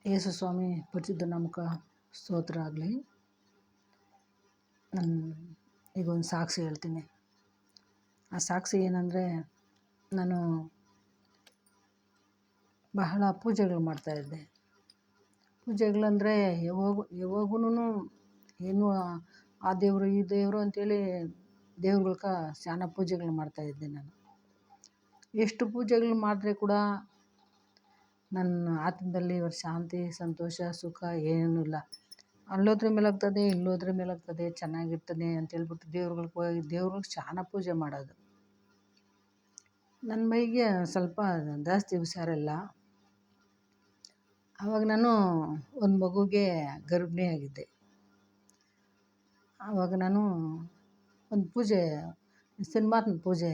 ಯೇಸು ಸ್ವಾಮಿ ಪರಿಶುದ್ಧ ನಾಮಕ ಸ್ತೋತ್ರ ಆಗಲಿ. ನಾನು ಈಗ ಒಂದು ಸಾಕ್ಷಿ ಹೇಳ್ತೀನಿ. ಆ ಸಾಕ್ಷಿ ಏನಂದರೆ, ನಾನು ಬಹಳ ಪೂಜೆಗಳು ಮಾಡ್ತಾಯಿದ್ದೆ. ಪೂಜೆಗಳಂದರೆ ಯಾವಾಗೂ ಏನು ಆ ದೇವರು ಈ ದೇವರು ಅಂಥೇಳಿ ದೇವ್ರುಗಳ್ಗೆ ಶಾನ ಪೂಜೆಗಳು ಮಾಡ್ತಾಯಿದ್ದೆ ನಾನು. ಎಷ್ಟು ಪೂಜೆಗಳು ಮಾಡಿದ್ರೆ ಕೂಡ ನನ್ನ ಆತ್ಮದಲ್ಲಿ ಶಾಂತಿ, ಸಂತೋಷ, ಸುಖ ಏನೂ ಇಲ್ಲ. ಅಲ್ಲೋದ್ರೆ ಮೇಲಾಗ್ತದೆ, ಇಲ್ಲೋದ್ರೆ ಮೇಲಾಗ್ತದೆ, ಚೆನ್ನಾಗಿರ್ತದೆ ಅಂತೇಳ್ಬಿಟ್ಟು ದೇವ್ರುಗಳ್ಗೆ ಶಾನ ಪೂಜೆ ಮಾಡೋದು. ನನ್ನ ಮೈಗೆ ಸ್ವಲ್ಪ ಜಾಸ್ತಿ ಹುಷಾರಿಲ್ಲ. ಆವಾಗ ನಾನು ಒಂದು ಮಗುಗೆ ಗರ್ಭಿಣಿಯಾಗಿದ್ದೆ. ಆವಾಗ ನಾನು ಒಂದು ಪೂಜೆ, ಶನಿವಾರದ ಪೂಜೆ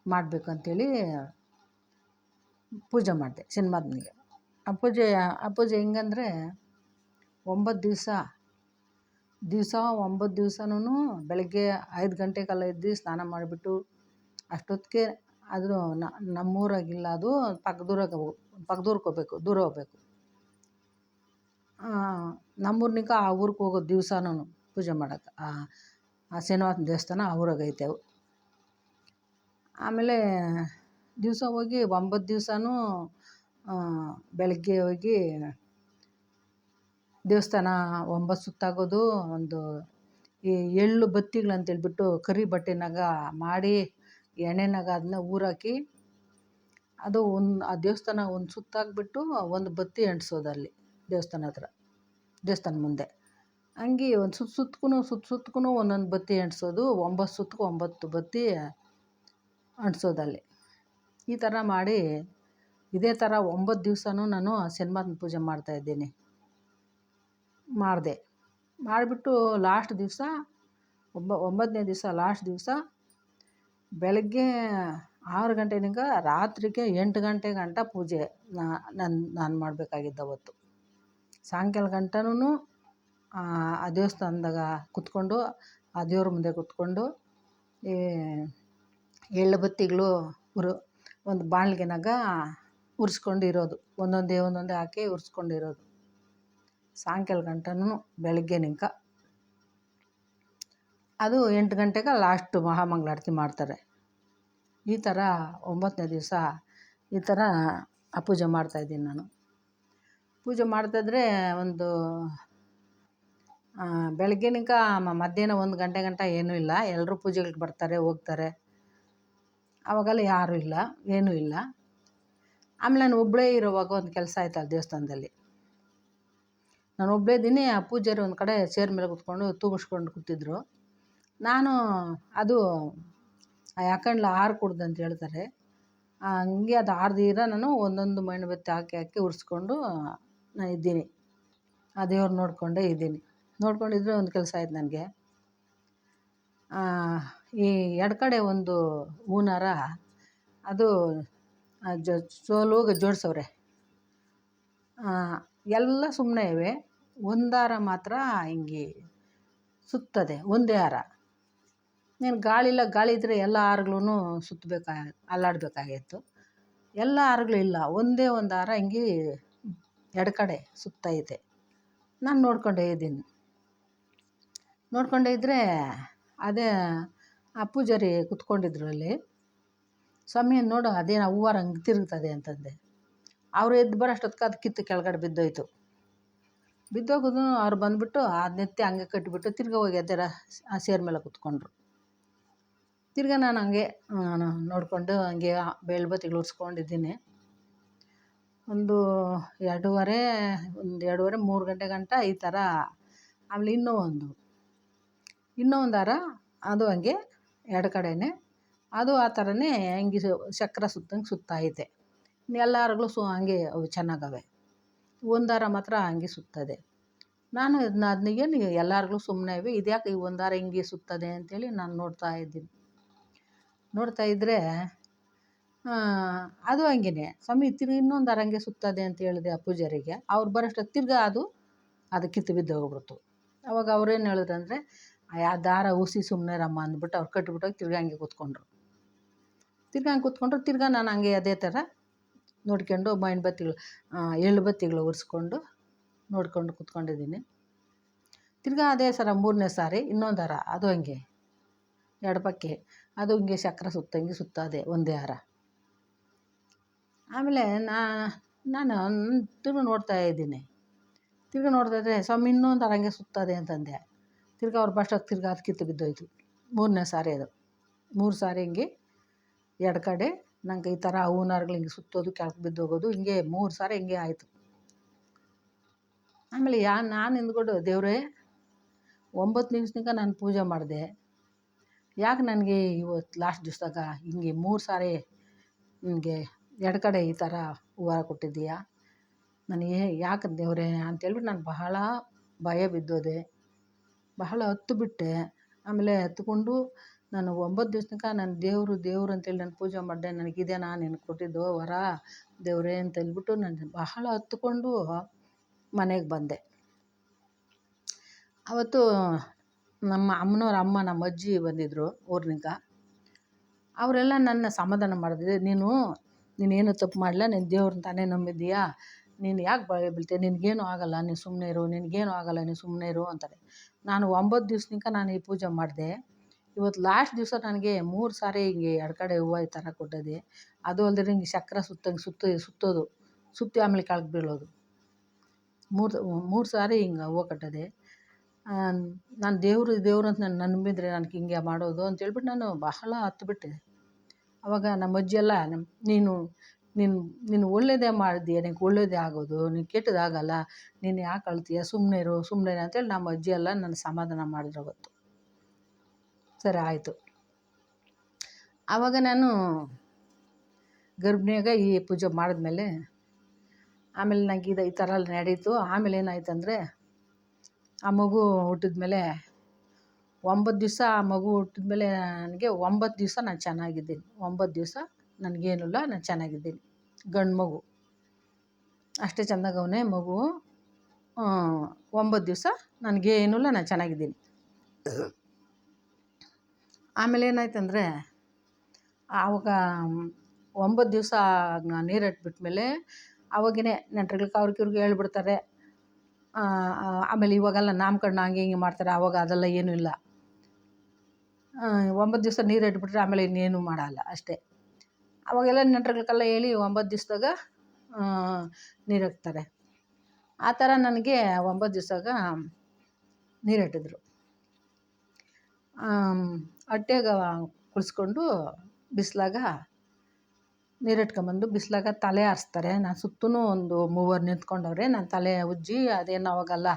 ಮಾಡಬೇಕಂತೇಳಿ ಪೂಜೆ ಮಾಡಿದೆ ಶನಿವಾರನಿಗೆ. ಆ ಪೂಜೆ ಹೆಂಗಂದರೆ 9 ದಿವಸ 9 ದಿವಸನೂ ಬೆಳಗ್ಗೆ 5 ಗಂಟೆಗೆಲ್ಲ ಎದ್ದು ಸ್ನಾನ ಮಾಡಿಬಿಟ್ಟು, ಅಷ್ಟೊತ್ತಿಗೆ ಅದು ನಮ್ಮೂರಾಗಿಲ್ಲ, ಅದು ಪಕ್ಕದೂರಿಗೆ ಹೋಗ್ಬೇಕು, ದೂರ ಹೋಗ್ಬೇಕು. ನಮ್ಮೂರ್ನಿಂದ ಆ ಊರಿಗೆ ಹೋಗೋದು ದಿವಸನೂ ಪೂಜೆ ಮಾಡೋಕ್ಕೆ. ಆ ಶನಿವಾರದ ದೇವಸ್ಥಾನ ಆ ಊರಾಗೈತೆ. ಆಮೇಲೆ ದಿವಸ ಹೋಗಿ 9 ದಿವಸನೂ ಬೆಳಗ್ಗೆ ಹೋಗಿ ದೇವಸ್ಥಾನ 9 ಸುತ್ತಾಗೋದು. ಒಂದು ಈ ಎಳ್ಳು ಬತ್ತಿಗಳಂತೇಳ್ಬಿಟ್ಟು ಕರಿ ಬಟ್ಟೆನಾಗ ಮಾಡಿ ಎಣ್ಣೆನಾಗ ಅದನ್ನ ಊರಾಕಿ ಅದು ಆ ದೇವಸ್ಥಾನ ಒಂದು ಸುತ್ತಾಕ್ಬಿಟ್ಟು ಒಂದು ಬತ್ತಿ ಅಂಟಿಸೋದು ಅಲ್ಲಿ ದೇವಸ್ಥಾನ ಹತ್ರ, ದೇವಸ್ಥಾನ ಮುಂದೆ. ಹಂಗೆ ಒಂದು ಸುತ್ತಕ್ಕೂ ಒಂದೊಂದು ಬತ್ತಿ ಅಂಟಿಸೋದು. 9 ಸುತ್ತಿಗೂ 9 ಬತ್ತಿ ಅಂಟಿಸೋದಲ್ಲಿ. ಈ ಥರ ಮಾಡಿ ಇದೇ ಥರ 9 ದಿವಸನೂ ನಾನು ಶನಿವಾರದ ಪೂಜೆ ಮಾಡ್ತಾಯಿದ್ದೀನಿ. ಮಾಡಿಬಿಟ್ಟು ಲಾಸ್ಟ್ ದಿವಸ 9ನೇ ದಿವಸ ಲಾಸ್ಟ್ ದಿವಸ ಬೆಳಗ್ಗೆ 6 ಗಂಟೆನಿಂದ ರಾತ್ರಿಗೆ 8 ಗಂಟೆ ಗಂಟ ಪೂಜೆ ನಾನು ಮಾಡಬೇಕಾಗಿದ್ದು ಅವತ್ತು. ಸಾಯಂಕಾಲ ಗಂಟನೂ ಆ ದೇವಸ್ಥಾನದಾಗ ಕೂತ್ಕೊಂಡು, ಆ ದೇವ್ರ ಮುಂದೆ ಕೂತ್ಕೊಂಡು ಈ ಎಳ್ಳು ಬತ್ತಿಗಳು ಒಂದು ಬಾಳ್ಗೆನಾಗ ಉರಿಸ್ಕೊಂಡಿರೋದು, ಒಂದೊಂದೇ ಹಾಕಿ ಉರಿಸ್ಕೊಂಡಿರೋದು ಸಾಯಂಕಾಲ ಗಂಟನೂ ಬೆಳಗ್ಗೆನಿಂಕ. ಅದು 8 ಗಂಟೆಗೆ ಲಾಸ್ಟು ಮಹಾಮಂಗಳಾರತಿ ಮಾಡ್ತಾರೆ. ಈ ಥರ 9ನೇ ದಿವಸ ಈ ಥರ ಆ ಪೂಜೆ ಮಾಡ್ತಾಯಿದ್ದೀನಿ ನಾನು. ಪೂಜೆ ಮಾಡ್ತಾಯಿದ್ರೆ ಒಂದು ಬೆಳಗ್ಗೆನಿಂಕ ಮಧ್ಯಾಹ್ನ 1 ಗಂಟೆ ಗಂಟ ಏನೂ ಇಲ್ಲ. ಎಲ್ಲರೂ ಪೂಜೆಗಳಿಗೆ ಬರ್ತಾರೆ, ಹೋಗ್ತಾರೆ. ಆವಾಗೆಲ್ಲ ಯಾರೂ ಇಲ್ಲ, ಏನೂ ಇಲ್ಲ. ಆಮೇಲೆ ನಾನು ಒಬ್ಬಳೇ ಇರೋವಾಗ ಒಂದು ಕೆಲಸ ಆಯ್ತು ಆ ದೇವಸ್ಥಾನದಲ್ಲಿ. ನಾನು ಒಬ್ಬಳೇ ಇದ್ದೀನಿ. ಆ ಪೂಜಾರಿ ಒಂದು ಕಡೆ ಚೇರ್ ಮೇಲೆ ಕೂತ್ಕೊಂಡು ತೂಗಿಸ್ಕೊಂಡು ಕೂತಿದ್ರು. ನಾನು ಅದು ಯಾಕಂಡ್ಲ ಆರು ಕುಡ್ದು ಅಂತ ಹೇಳ್ತಾರೆ, ಹಂಗೆ ಅದು ಆರ್ದಿರ ನಾನು ಒಂದೊಂದು ಮೇಣಬತ್ತಿ ಹಾಕಿ ಉರಿಸ್ಕೊಂಡು ನಾನು ಇದ್ದೀನಿ. ಆ ದೇವ್ರು ನೋಡಿಕೊಂಡೇ ಇದ್ದೀನಿ. ನೋಡ್ಕೊಂಡಿದ್ರೆ ಒಂದು ಕೆಲಸ ಆಯ್ತು ನನಗೆ. ಈ ಎಡಗಡೆ ಒಂದು ಹೂನಾರ ಅದು ಸೋಲುಗೆ ಜೋಡಿಸವ್ರೆ. ಎಲ್ಲ ಸುಮ್ಮನೆ ಇವೆ. ಒಂದು ಹಾರ ಮಾತ್ರ ಹಿಂಗೆ ಸುತ್ತದೆ, ಒಂದೇ ಹಾರ. ನೀನು ಗಾಳಿ ಇದ್ದರೆ ಎಲ್ಲ ಹಾರಗಳೂ ಅಲ್ಲಾಡಬೇಕಾಗಿತ್ತು. ಎಲ್ಲ ಹಾರಗಳು ಇಲ್ಲ, ಒಂದೇ ಒಂದು ಹಾರ ಹಿಂಗೆ ಎಡಗಡೆ ಸುತ್ತೈತೆ. ನಾನು ನೋಡ್ಕೊಂಡೇ ಇದ್ದೀನಿ. ನೋಡ್ಕೊಂಡೇ ಇದ್ದರೆ ಅದೇ ಆ ಪೂಜಾರಿ ಕೂತ್ಕೊಂಡಿದ್ರು ಅಲ್ಲಿ. ಸ್ವಾಮಿ ನೋಡು, ಅದೇನು ಹೂವಾರ ಹಂಗೆ ತಿರುಗ್ತದೆ ಅಂತಂದೆ. ಅವರು ಎದ್ದು ಬರೋಷ್ಟೊತ್ತಿಗೆ ಅದು ಕಿತ್ತು ಕೆಳಗಡೆ ಬಿದ್ದೋಯ್ತು. ಬಿದ್ದೋಗೋದು ಅವ್ರು ಬಂದುಬಿಟ್ಟು ಅದನ್ನೆತ್ತಿ ಹಂಗೆ ಕಟ್ಟಿಬಿಟ್ಟು ತಿರ್ಗಾ ಹೋಗಿ ಎದ್ದಾರ ಆ ಸೇರ್ ಮೇಲೆ ಕೂತ್ಕೊಂಡ್ರು. ತಿರ್ಗಾ ನಾನು ಹಂಗೆ ನೋಡಿಕೊಂಡು ಹಂಗೆ ಬೇಳ್ಬತ್ತಿಗಳು ಉರಿಸ್ಕೊಂಡಿದ್ದೀನಿ. ಒಂದು 2:30 3 ಗಂಟೆ ಗಂಟ ಈ ಥರ. ಆಮೇಲೆ ಇನ್ನೂ ಒಂದು ಹಾರ ಅದು ಹಂಗೆ ಎಡಗಡೆನೇ, ಅದು ಆ ಥರನೇ ಹಂಗೆ ಚಕ್ರ ಸುತ್ತಂಗೆ ಸುತ್ತೈತೆ. ಎಲ್ಲ ಹಾರಗಳು ಹಂಗೆ ಅವು ಚೆನ್ನಾಗವೆ. ಒಂದು ಹಾರ ಮಾತ್ರ ಹಂಗೆ ಸುತ್ತದೆ. ನಾನು ಅದನ್ನೇನು ಎಲ್ಲ ಹಾರಗಳು ಸುಮ್ಮನೆ ಇವೆ, ಇದ್ಯಾಕೆ ಈ ಒಂದು ಹಾರ ಹಿಂಗೆ ಸುತ್ತದೆ ಅಂಥೇಳಿ ನಾನು ನೋಡ್ತಾ ಇದ್ದರೆ ಅದು ಹಂಗೇ ಸ್ವಾಮಿ ತಿರ್ಗಿ ಇನ್ನೊಂದು ಹಾರ ಹಂಗೆ ಸುತ್ತದೆ ಅಂತ ಹೇಳಿದೆ ಆ ಪೂಜಾರಿಗೆ. ಅವ್ರು ಬರೋಷ್ಟೊತ್ತು ತಿರ್ಗಾ ಅದು ಕಿತ್ತು ಬಿದ್ದು ಹೋಗ್ಬಿಡ್ತು. ಅವಾಗ ಅವ್ರೇನು ಹೇಳಿದ್ರು ಅಂದರೆ, ಆ ದಾರ ಉಸಿ ಸುಮ್ಮನೆ ರಮ್ಮ ಅಂದ್ಬಿಟ್ಟು ಅವ್ರು ಕಟ್ಟಿಬಿಟ್ಟೋಗಿ ತಿರ್ಗಾ ಹಂಗೆ ಕೂತ್ಕೊಂಡ್ರು. ತಿರ್ಗಾ ನಾನು ಹಂಗೆ ಅದೇ ಥರ ನೋಡ್ಕೊಂಡು ಮೈನ್ಬತ್ತಿಗಳು ಎಳ್ಳು ಬತ್ತಿಗಳು ಉರಿಸ್ಕೊಂಡು ನೋಡ್ಕೊಂಡು ಕೂತ್ಕೊಂಡಿದ್ದೀನಿ. ತಿರ್ಗಾ ಅದೇ ಸರ 3ನೇ ಸಾರಿ ಇನ್ನೊಂದು ಹಾರ, ಅದು ಹಂಗೆ ಎಡಪಕ್ಕೆ ಅದು ಹಿಂಗೆ ಚಕ್ರ ಸುತ್ತಂಗೆ ಸುತ್ತದೆ ಒಂದೇ ಹಾರ. ಆಮೇಲೆ ನಾನು ತಿರ್ಗಿ ನೋಡ್ತಾ ಇದ್ದೀನಿ. ತಿರ್ಗಿ ನೋಡ್ತಾಯಿದ್ರೆ ಸ್ವಾಮಿ ಇನ್ನೊಂದು ಹಾರ ಹಂಗೆ ಸುತ್ತದೆ ಅಂತಂದೆ. ತಿರ್ಗಿ ಅವ್ರು ಫಸ್ಟಾಗಿ ತಿರ್ಗಿ ಅದು ಕಿತ್ತು ಬಿದ್ದೋಯ್ತು. 3ನೇ ಸಾರಿ ಅದು. 3 ಸಾರಿ ಹಿಂಗೆ ಎಡ ಕಡೆ ನಂಗೆ ಈ ಥರ ಹೂವಿನ ಹಾರಗಳು ಹಿಂಗೆ ಸುತ್ತೋದು, ಕೆಳಗೆ ಬಿದ್ದೋಗೋದು, ಹಿಂಗೆ 3 ಸಾರಿ ಹಿಂಗೆ ಆಯಿತು. ಆಮೇಲೆ ನಾನು ಹಿಂದ್ಕೊಂಡು ದೇವರೇ 9 ದಿವ್ಸನಿಕ ನಾನು ಪೂಜೆ ಮಾಡಿದೆ, ಯಾಕೆ ನನಗೆ ಇವತ್ತು ಲಾಸ್ಟ್ ದಿವಸದಾಗ ಹಿಂಗೆ 3 ಸಾರಿ ಹಿಂಗೆ ಎಡ ಕಡೆ ಈ ಥರ ಹೂವು ಕೊಟ್ಟಿದ್ದೀಯಾ, ನನಗೆ ಯಾಕೆ ದೇವರೇ ಅಂತೇಳ್ಬಿಟ್ಟು ನಾನು ಬಹಳ ಭಯ ಬಿದ್ದೋದೆ, ಬಹಳ ಹತ್ತು ಬಿಟ್ಟೆ. ಆಮೇಲೆ ಹತ್ಕೊಂಡು ನಾನು 9 ದಿವ್ಸನಿಕ ನಾನು ದೇವರು ಅಂತೇಳಿ ನಾನು ಪೂಜೆ ಮಾಡಿದೆ, ನನಗಿದೇನಾ ನೀನು ಕೊಟ್ಟಿದ್ದು ವರ ದೇವರೇ ಅಂತ ಹೇಳ್ಬಿಟ್ಟು ನಾನು ಬಹಳ ಹತ್ಕೊಂಡು ಮನೆಗೆ ಬಂದೆ. ಅವತ್ತು ನಮ್ಮ ಅಮ್ಮನವ್ರ ಅಮ್ಮ, ನಮ್ಮ ಅಜ್ಜಿ ಬಂದಿದ್ದರು ಊರಿನಿಂದ. ಅವರೆಲ್ಲ ನನ್ನ ಸಮಾಧಾನ ಮಾಡಿದ್ರು. ನೀನೇನು ತಪ್ಪು ಮಾಡಲ್ಲ, ನೀನು ದೇವ್ರನ್ನ ತಾನೇ ನಂಬಿದ್ದೀಯಾ, ನೀನು ಯಾಕೆ ಭಯ ಬೀಳ್ತೀಯ, ನಿನಗೇನು ಆಗೋಲ್ಲ, ನೀನು ಸುಮ್ಮನೆ ಇರು, ನಿನಗೇನು ಆಗೋಲ್ಲ, ನೀನು ಸುಮ್ಮನೆ ಇರು ಅಂತಾರೆ. ನಾನು 9 ದಿವ್ಸನಿಕ ನಾನು ಈ ಪೂಜೆ ಮಾಡಿದೆ. ಇವತ್ತು ಲಾಸ್ಟ್ ದಿವಸ ನನಗೆ 3 ಸಾರಿ ಹಿಂಗೆ ಎಡ ಕಡೆ ಹೂವು ಈ ಥರ ಕೊಟ್ಟಿದೆ. ಅದು ಅಲ್ಲದೆ ಹಿಂಗೆ ಚಕ್ರ ಸುತ್ತಂಗೆ ಸುತ್ತೋದು, ಸುತ್ತಿ ಆಮೇಲೆ ಕೆಳಗೆ ಬೀಳೋದು. 3 ಸಾರಿ ಹಿಂಗೆ ಹೂವು ಕಟ್ಟಿದೆ. ನಾನು ದೇವರು ಅಂತ ನಾನು ನಂಬಿದರೆ ನನಗೆ ಹಿಂಗೆ ಮಾಡೋದು ಅಂತೇಳ್ಬಿಟ್ಟು ನಾನು ಬಹಳ ಹತ್ಬಿಟ್ಟೆ. ಆವಾಗ ನಮ್ಮ ಅಜ್ಜಿ ಎಲ್ಲ ನೀನು ಒಳ್ಳೇದೇ ಮಾಡಿದ್ದೀಯ, ನಿನಗೆ ಒಳ್ಳೇದೇ ಆಗೋದು, ನೀನು ಕೆಟ್ಟದಾಗಲ್ಲ, ನೀನು ಯಾಕೆ ಅಳ್ತೀಯ, ಸುಮ್ಮನೆ ಇರು ಅಂತೇಳಿ ನಮ್ಮ ಅಜ್ಜಿ ಎಲ್ಲ ನನ್ನ ಸಮಾಧಾನ ಮಾಡಿದ್ರು ಅವತ್ತು. ಸರಿ ಆಯಿತು. ಆವಾಗ ನಾನು ಗರ್ಭಿಣಿಯಾಗ ಈ ಪೂಜೆ ಮಾಡಿದ್ಮೇಲೆ ಆಮೇಲೆ ನನಗೆ ಈ ಥರ ಎಲ್ಲ ನಡೀತು. ಆಮೇಲೆ ಏನಾಯ್ತಂದರೆ ಆ ಮಗು ಹುಟ್ಟಿದ್ಮೇಲೆ 9 ದಿವಸ ಆ ಮಗು ಹುಟ್ಟಿದ್ಮೇಲೆ ನನಗೆ 9 ದಿವಸ ನಾನು ಚೆನ್ನಾಗಿದ್ದೀನಿ. 9 ದಿವಸ ನನಗೇನಿಲ್ಲ, ನಾನು ಚೆನ್ನಾಗಿದ್ದೀನಿ. ಗಂಡು ಮಗು ಅಷ್ಟೇ ಚೆಂದಾಗವನೇ ಮಗು. 9 ದಿವಸ ನನಗೇನೂ ಇಲ್ಲ, ನಾನು ಚೆನ್ನಾಗಿದ್ದೀನಿ. ಆಮೇಲೆ ಏನಾಯ್ತಂದರೆ ಆವಾಗ 9 ದಿವಸ ನೀರು ಇಟ್ಬಿಟ್ಮೇಲೆ ಅವಾಗೇ ನೆಂಟ್ರುಗಳಿಗೆ ಅವ್ರಿಗೆ ಹೇಳ್ಬಿಡ್ತಾರೆ. ಆಮೇಲೆ ಇವಾಗೆಲ್ಲ ನಾಮಕರಣ ಹಂಗೆ ಹಿಂಗೆ ಮಾಡ್ತಾರೆ, ಆವಾಗ ಅದೆಲ್ಲ ಏನೂ ಇಲ್ಲ. 9 ದಿವಸ ನೀರು ಇಟ್ಬಿಟ್ರೆ ಆಮೇಲೆ ಇನ್ನೇನು ಮಾಡೋಲ್ಲ ಅಷ್ಟೇ. ಅವಾಗೆಲ್ಲ ನೆಂಟ್ರುಗಳಿಗೆಲ್ಲ ಹೇಳಿ 9 ದಿವಸದಾಗ ನೀರು ಹಾಕ್ತಾರೆ. ಆ ಥರ ನನಗೆ 9 ದಿವಸದಾಗ ನೀರು ಇಟ್ಟಿದ್ರು. ಹೊಟ್ಟೆಗ ಕುಳಿಸ್ಕೊಂಡು ಬಿಸಿಲಾಗ ನೀರು ಇಟ್ಕೊಂಬಂದು ಬಿಸಿಲಾಗ ತಲೆ ಆರಿಸ್ತಾರೆ. ನಾನು ಸುತ್ತೂ ಒಂದು 3 ನಿಂತ್ಕೊಂಡವ್ರೆ. ನಾನು ತಲೆ ಉಜ್ಜಿ ಅದೇನು ಅವಾಗೆಲ್ಲ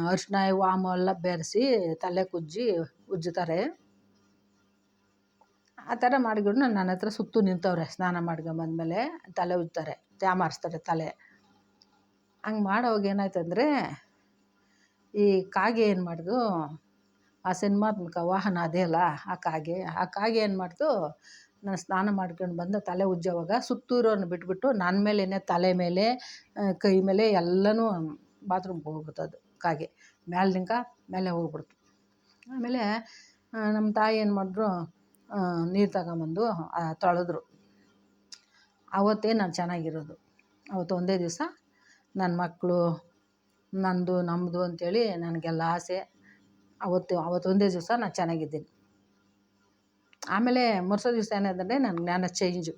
ಅರಿಶಿನ ವಾಮು ಎಲ್ಲ ಬೆರೆಸಿ ತಲೆ ಉಜ್ಜುತ್ತಾರೆ. ಆ ಥರ ಮಾಡಿಕೊಂಡು ನನ್ನ ಹತ್ರ ಸುತ್ತು ನಿಂತವ್ರೆ. ಸ್ನಾನ ಮಾಡ್ಕೊಂಬಂದ್ಮೇಲೆ ತಲೆ ಉಜ್ತಾರೆ, ತ್ಯಾಮಾರಿಸ್ತಾರೆ ತಲೆ. ಹಂಗೆ ಮಾಡೋವಾಗ ಏನಾಯ್ತಂದರೆ ಈ ಕಾಗೆ ಏನು ಮಾಡಿದು, ಆ ಸಿನಿಮಾತ್ಮಕ ವಾಹನ ಅದೇ ಅಲ್ಲ ಆ ಕಾಗೆ ಏನು ಮಾಡ್ತು, ನಾನು ಸ್ನಾನ ಮಾಡ್ಕೊಂಡು ಬಂದು ತಲೆ ಉಜ್ಜೋವಾಗ ಸುತ್ತು ಇರೋರನ್ನ ಬಿಟ್ಬಿಟ್ಟು ನನ್ನ ಮೇಲೇ ತಲೆ ಮೇಲೆ ಕೈ ಮೇಲೆ ಎಲ್ಲನೂ ಬಾತ್ರೂಮ್ಗೆ ಹೋಗ್ಬಿಡ್ತು. ಅದು ಕಾಗೆ ಮೇಲೆ ಹೋಗ್ಬಿಡ್ತು. ಆಮೇಲೆ ನಮ್ಮ ತಾಯಿ ಏನು ಮಾಡಿದ್ರು, ನೀರು ತಗೊಂಬಂದು ತೊಳೆದ್ರು. ಆವತ್ತೇ ನಾನು ಚೆನ್ನಾಗಿರೋದು. ಅವತ್ತು ಒಂದೇ ದಿವಸ ನನ್ನ ಮಕ್ಕಳು ನಂದು ನಮ್ಮದು ಅಂಥೇಳಿ ನನಗೆಲ್ಲ ಆಸೆ. ಅವತ್ತೊಂದೇ ದಿವಸ ನಾನು ಚೆನ್ನಾಗಿದ್ದೀನಿ. ಆಮೇಲೆ ಮರುಸೋ ದಿವಸ ಏನಾದಂದರೆ ನನ್ನ ಜ್ಞಾನ ಚೇಂಜು.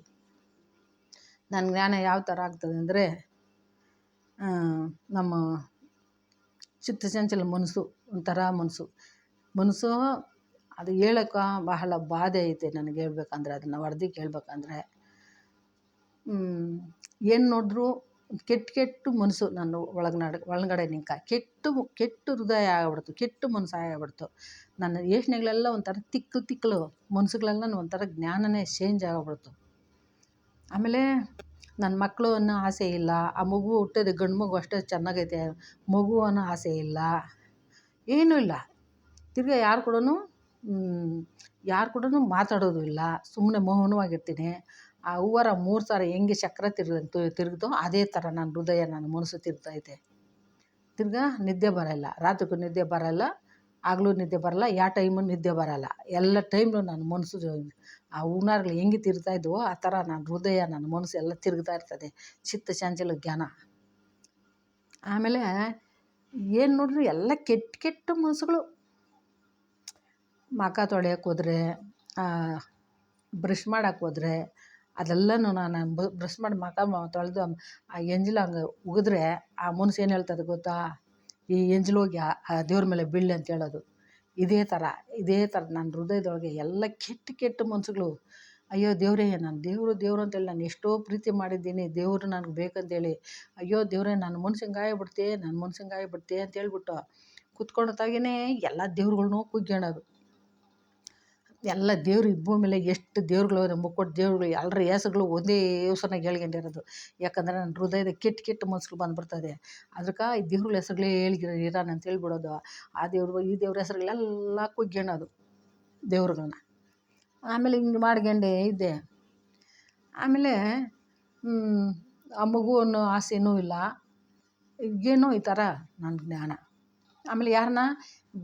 ನನ್ನ ಜ್ಞಾನ ಯಾವ ಥರ ಆಗ್ತದೆ ಅಂದರೆ, ನಮ್ಮ ಚಿತ್ರಚಂಚಲ ಮನಸ್ಸು ಒಂಥರ ಮನಸ್ಸು ಅದು ಹೇಳೋಕ್ಕೆ ಬಹಳ ಬಾಧೆ ಐತೆ ನನಗೆ ಹೇಳ್ಬೇಕಂದ್ರೆ. ಅದನ್ನು ವರದಿಗೆ ಹೇಳ್ಬೇಕಂದ್ರೆ ಏನು ನೋಡಿದ್ರು ಕೆಟ್ಟ ಮನಸ್ಸು ನನ್ನ ಒಳಗಡೆ ನಿಂಕ ಕೆಟ್ಟ ಹೃದಯ ಆಗ್ಬಿಡ್ತು, ಕೆಟ್ಟ ಮನಸ್ಸು ಆಗ್ಬಿಡ್ತು. ನನ್ನ ಯೋಚನೆಗಳೆಲ್ಲ ಒಂಥರ ತಿಕ್ಕಲು ಮನಸ್ಸುಗಳೆಲ್ಲ ಒಂಥರ ಜ್ಞಾನನೇ ಚೇಂಜ್ ಆಗೋಗ್ಬಿಡ್ತು. ಆಮೇಲೆ ನನ್ನ ಮಕ್ಕಳು ಅನ್ನೋ ಆಸೆ ಇಲ್ಲ. ಆ ಮಗು ಹುಟ್ಟೋದು ಗಂಡು ಮಗು ಅಷ್ಟೇ ಚೆನ್ನಾಗೈತೆ, ಮಗು ಅನ್ನೋ ಆಸೆ ಇಲ್ಲ, ಏನೂ ಇಲ್ಲ. ತಿರ್ಗಿ ಯಾರು ಕೂಡ ಮಾತಾಡೋದು ಇಲ್ಲ, ಸುಮ್ಮನೆ ಮೌನವಾಗಿರ್ತೀನಿ. ಆ ಹೂವಾರ 3 ಸಾರಿ ಹೆಂಗೆ ಚಕ್ರ ತಿರುಗ್ತೋ ಅದೇ ಥರ ನನ್ನ ಹೃದಯ, ನನ್ನ ಮನಸ್ಸು ತಿರುಗ್ತೈತೆ. ತಿರ್ಗಾ ನಿದ್ದೆ ಬರೋಲ್ಲ, ರಾತ್ರಿಗೂ ನಿದ್ದೆ ಬರೋಲ್ಲ. ಆಗಲೂ ನಿದ್ದೆ ಬರಲ್ಲ, ಯಾವ ಟೈಮು ನಿದ್ದೆ ಬರಲ್ಲ. ಎಲ್ಲ ಟೈಮ್ನು ನನ್ನ ಮನಸ್ಸು ಆ ಹೂನಾರಗಳು ಹೆಂಗೆ ತಿರುಗ್ತಾಯಿದ್ವೋ ಆ ಥರ ನನ್ನ ಹೃದಯ, ನನ್ನ ಮನಸ್ಸು ಎಲ್ಲ ತಿರುಗ್ತಾ ಇರ್ತದೆ, ಚಿತ್ತ ಚಂಚಲ ಜ್ಞಾನ. ಆಮೇಲೆ ಏನು ನೋಡಿದ್ರು ಎಲ್ಲ ಕೆಟ್ಟ ಕೆಟ್ಟ ಮನಸ್ಸುಗಳು. ಮುಖ ತೊಳೆಯೋಕೆ ಹೋದ್ರೆ, ಬ್ರಷ್ ಮಾಡೋಕೆ ಹೋದ್ರೆ, ಅದೆಲ್ಲನೂ ನಾನು ಬ್ರಷ್ ಮಾಡಿ ಮುಖ ತೊಳೆದು ಆ ಎಂಜಲು ಹಂಗೆ ಉಗಿದ್ರೆ ಆ ಮನಸ್ಸು ಏನು ಹೇಳ್ತದೆ ಗೊತ್ತಾ, ಈ ಎಂಜಲು ಹೋಗಿ ಆ ದೇವ್ರ ಮೇಲೆ ಬೀಳಲಿ ಅಂತ ಹೇಳೋದು. ಇದೇ ಥರ ನನ್ನ ಹೃದಯದೊಳಗೆ ಎಲ್ಲ ಕೆಟ್ಟ ಕೆಟ್ಟ ಮನಸ್ಸುಗಳು. ಅಯ್ಯೋ ದೇವರೇ, ನಾನು ದೇವರು ಅಂತೇಳಿ ನಾನು ಎಷ್ಟೋ ಪ್ರೀತಿ ಮಾಡಿದ್ದೀನಿ, ದೇವರು ನನಗೆ ಬೇಕಂತೇಳಿ. ಅಯ್ಯೋ ದೇವರೇ, ನನ್ನ ಮನ್ಸು ಹಿಂಗಾಗ್ಬಿಡ್ತೆ ಅಂತ ಹೇಳ್ಬಿಟ್ಟು ಕುತ್ಕೊಂಡಾಗೇ ಎಲ್ಲ ದೇವ್ರುಗಳ್ನೂ ಕುಗ್ಗಿಣೋದು. ಎಲ್ಲ ದೇವ್ರು ಈ ಭೂಮಿಲಿ ಎಷ್ಟು ದೇವ್ರುಗಳು, ಮುಕ್ಕೋಟಿ ದೇವ್ರುಗಳು, ಎಲ್ಲರ ಹೆಸರುಗಳು ಒಂದೇ ಹೆಸರನ್ನಾಗಿ ಹೇಳ್ಕೊಂಡಿರೋದು. ಯಾಕಂದರೆ ನನ್ನ ಹೃದಯದ ಕೆಟ್ಟ ಕೆಟ್ಟ ಮನಸ್ಸುಗಳು ಬಂದುಬಿಡ್ತದೆ. ಅದಕ್ಕೆ ಈ ದೇವ್ರುಗಳ ಹೆಸರುಗಳೇ ಇರೋಣ ಅಂತ ಹೇಳ್ಬಿಡೋದು. ಆ ದೇವ್ರು ಈ ದೇವ್ರ ಹೆಸರುಗಳೆಲ್ಲ ಕುಗ್ಗಿಣೋದು ದೇವ್ರುಗಳನ್ನ. ಆಮೇಲೆ ಹಿಂಗೆ ಮಾಡ್ಕೊಂಡೇ ಇದ್ದೆ. ಆಮೇಲೆ ಆ ಮಗು ಅನ್ನೋ ಆಸೆನೂ ಇಲ್ಲ, ಏನೋ ಈ ಥರ ನನ್ನ ಜ್ಞಾನ. ಆಮೇಲೆ ಯಾರನ್ನ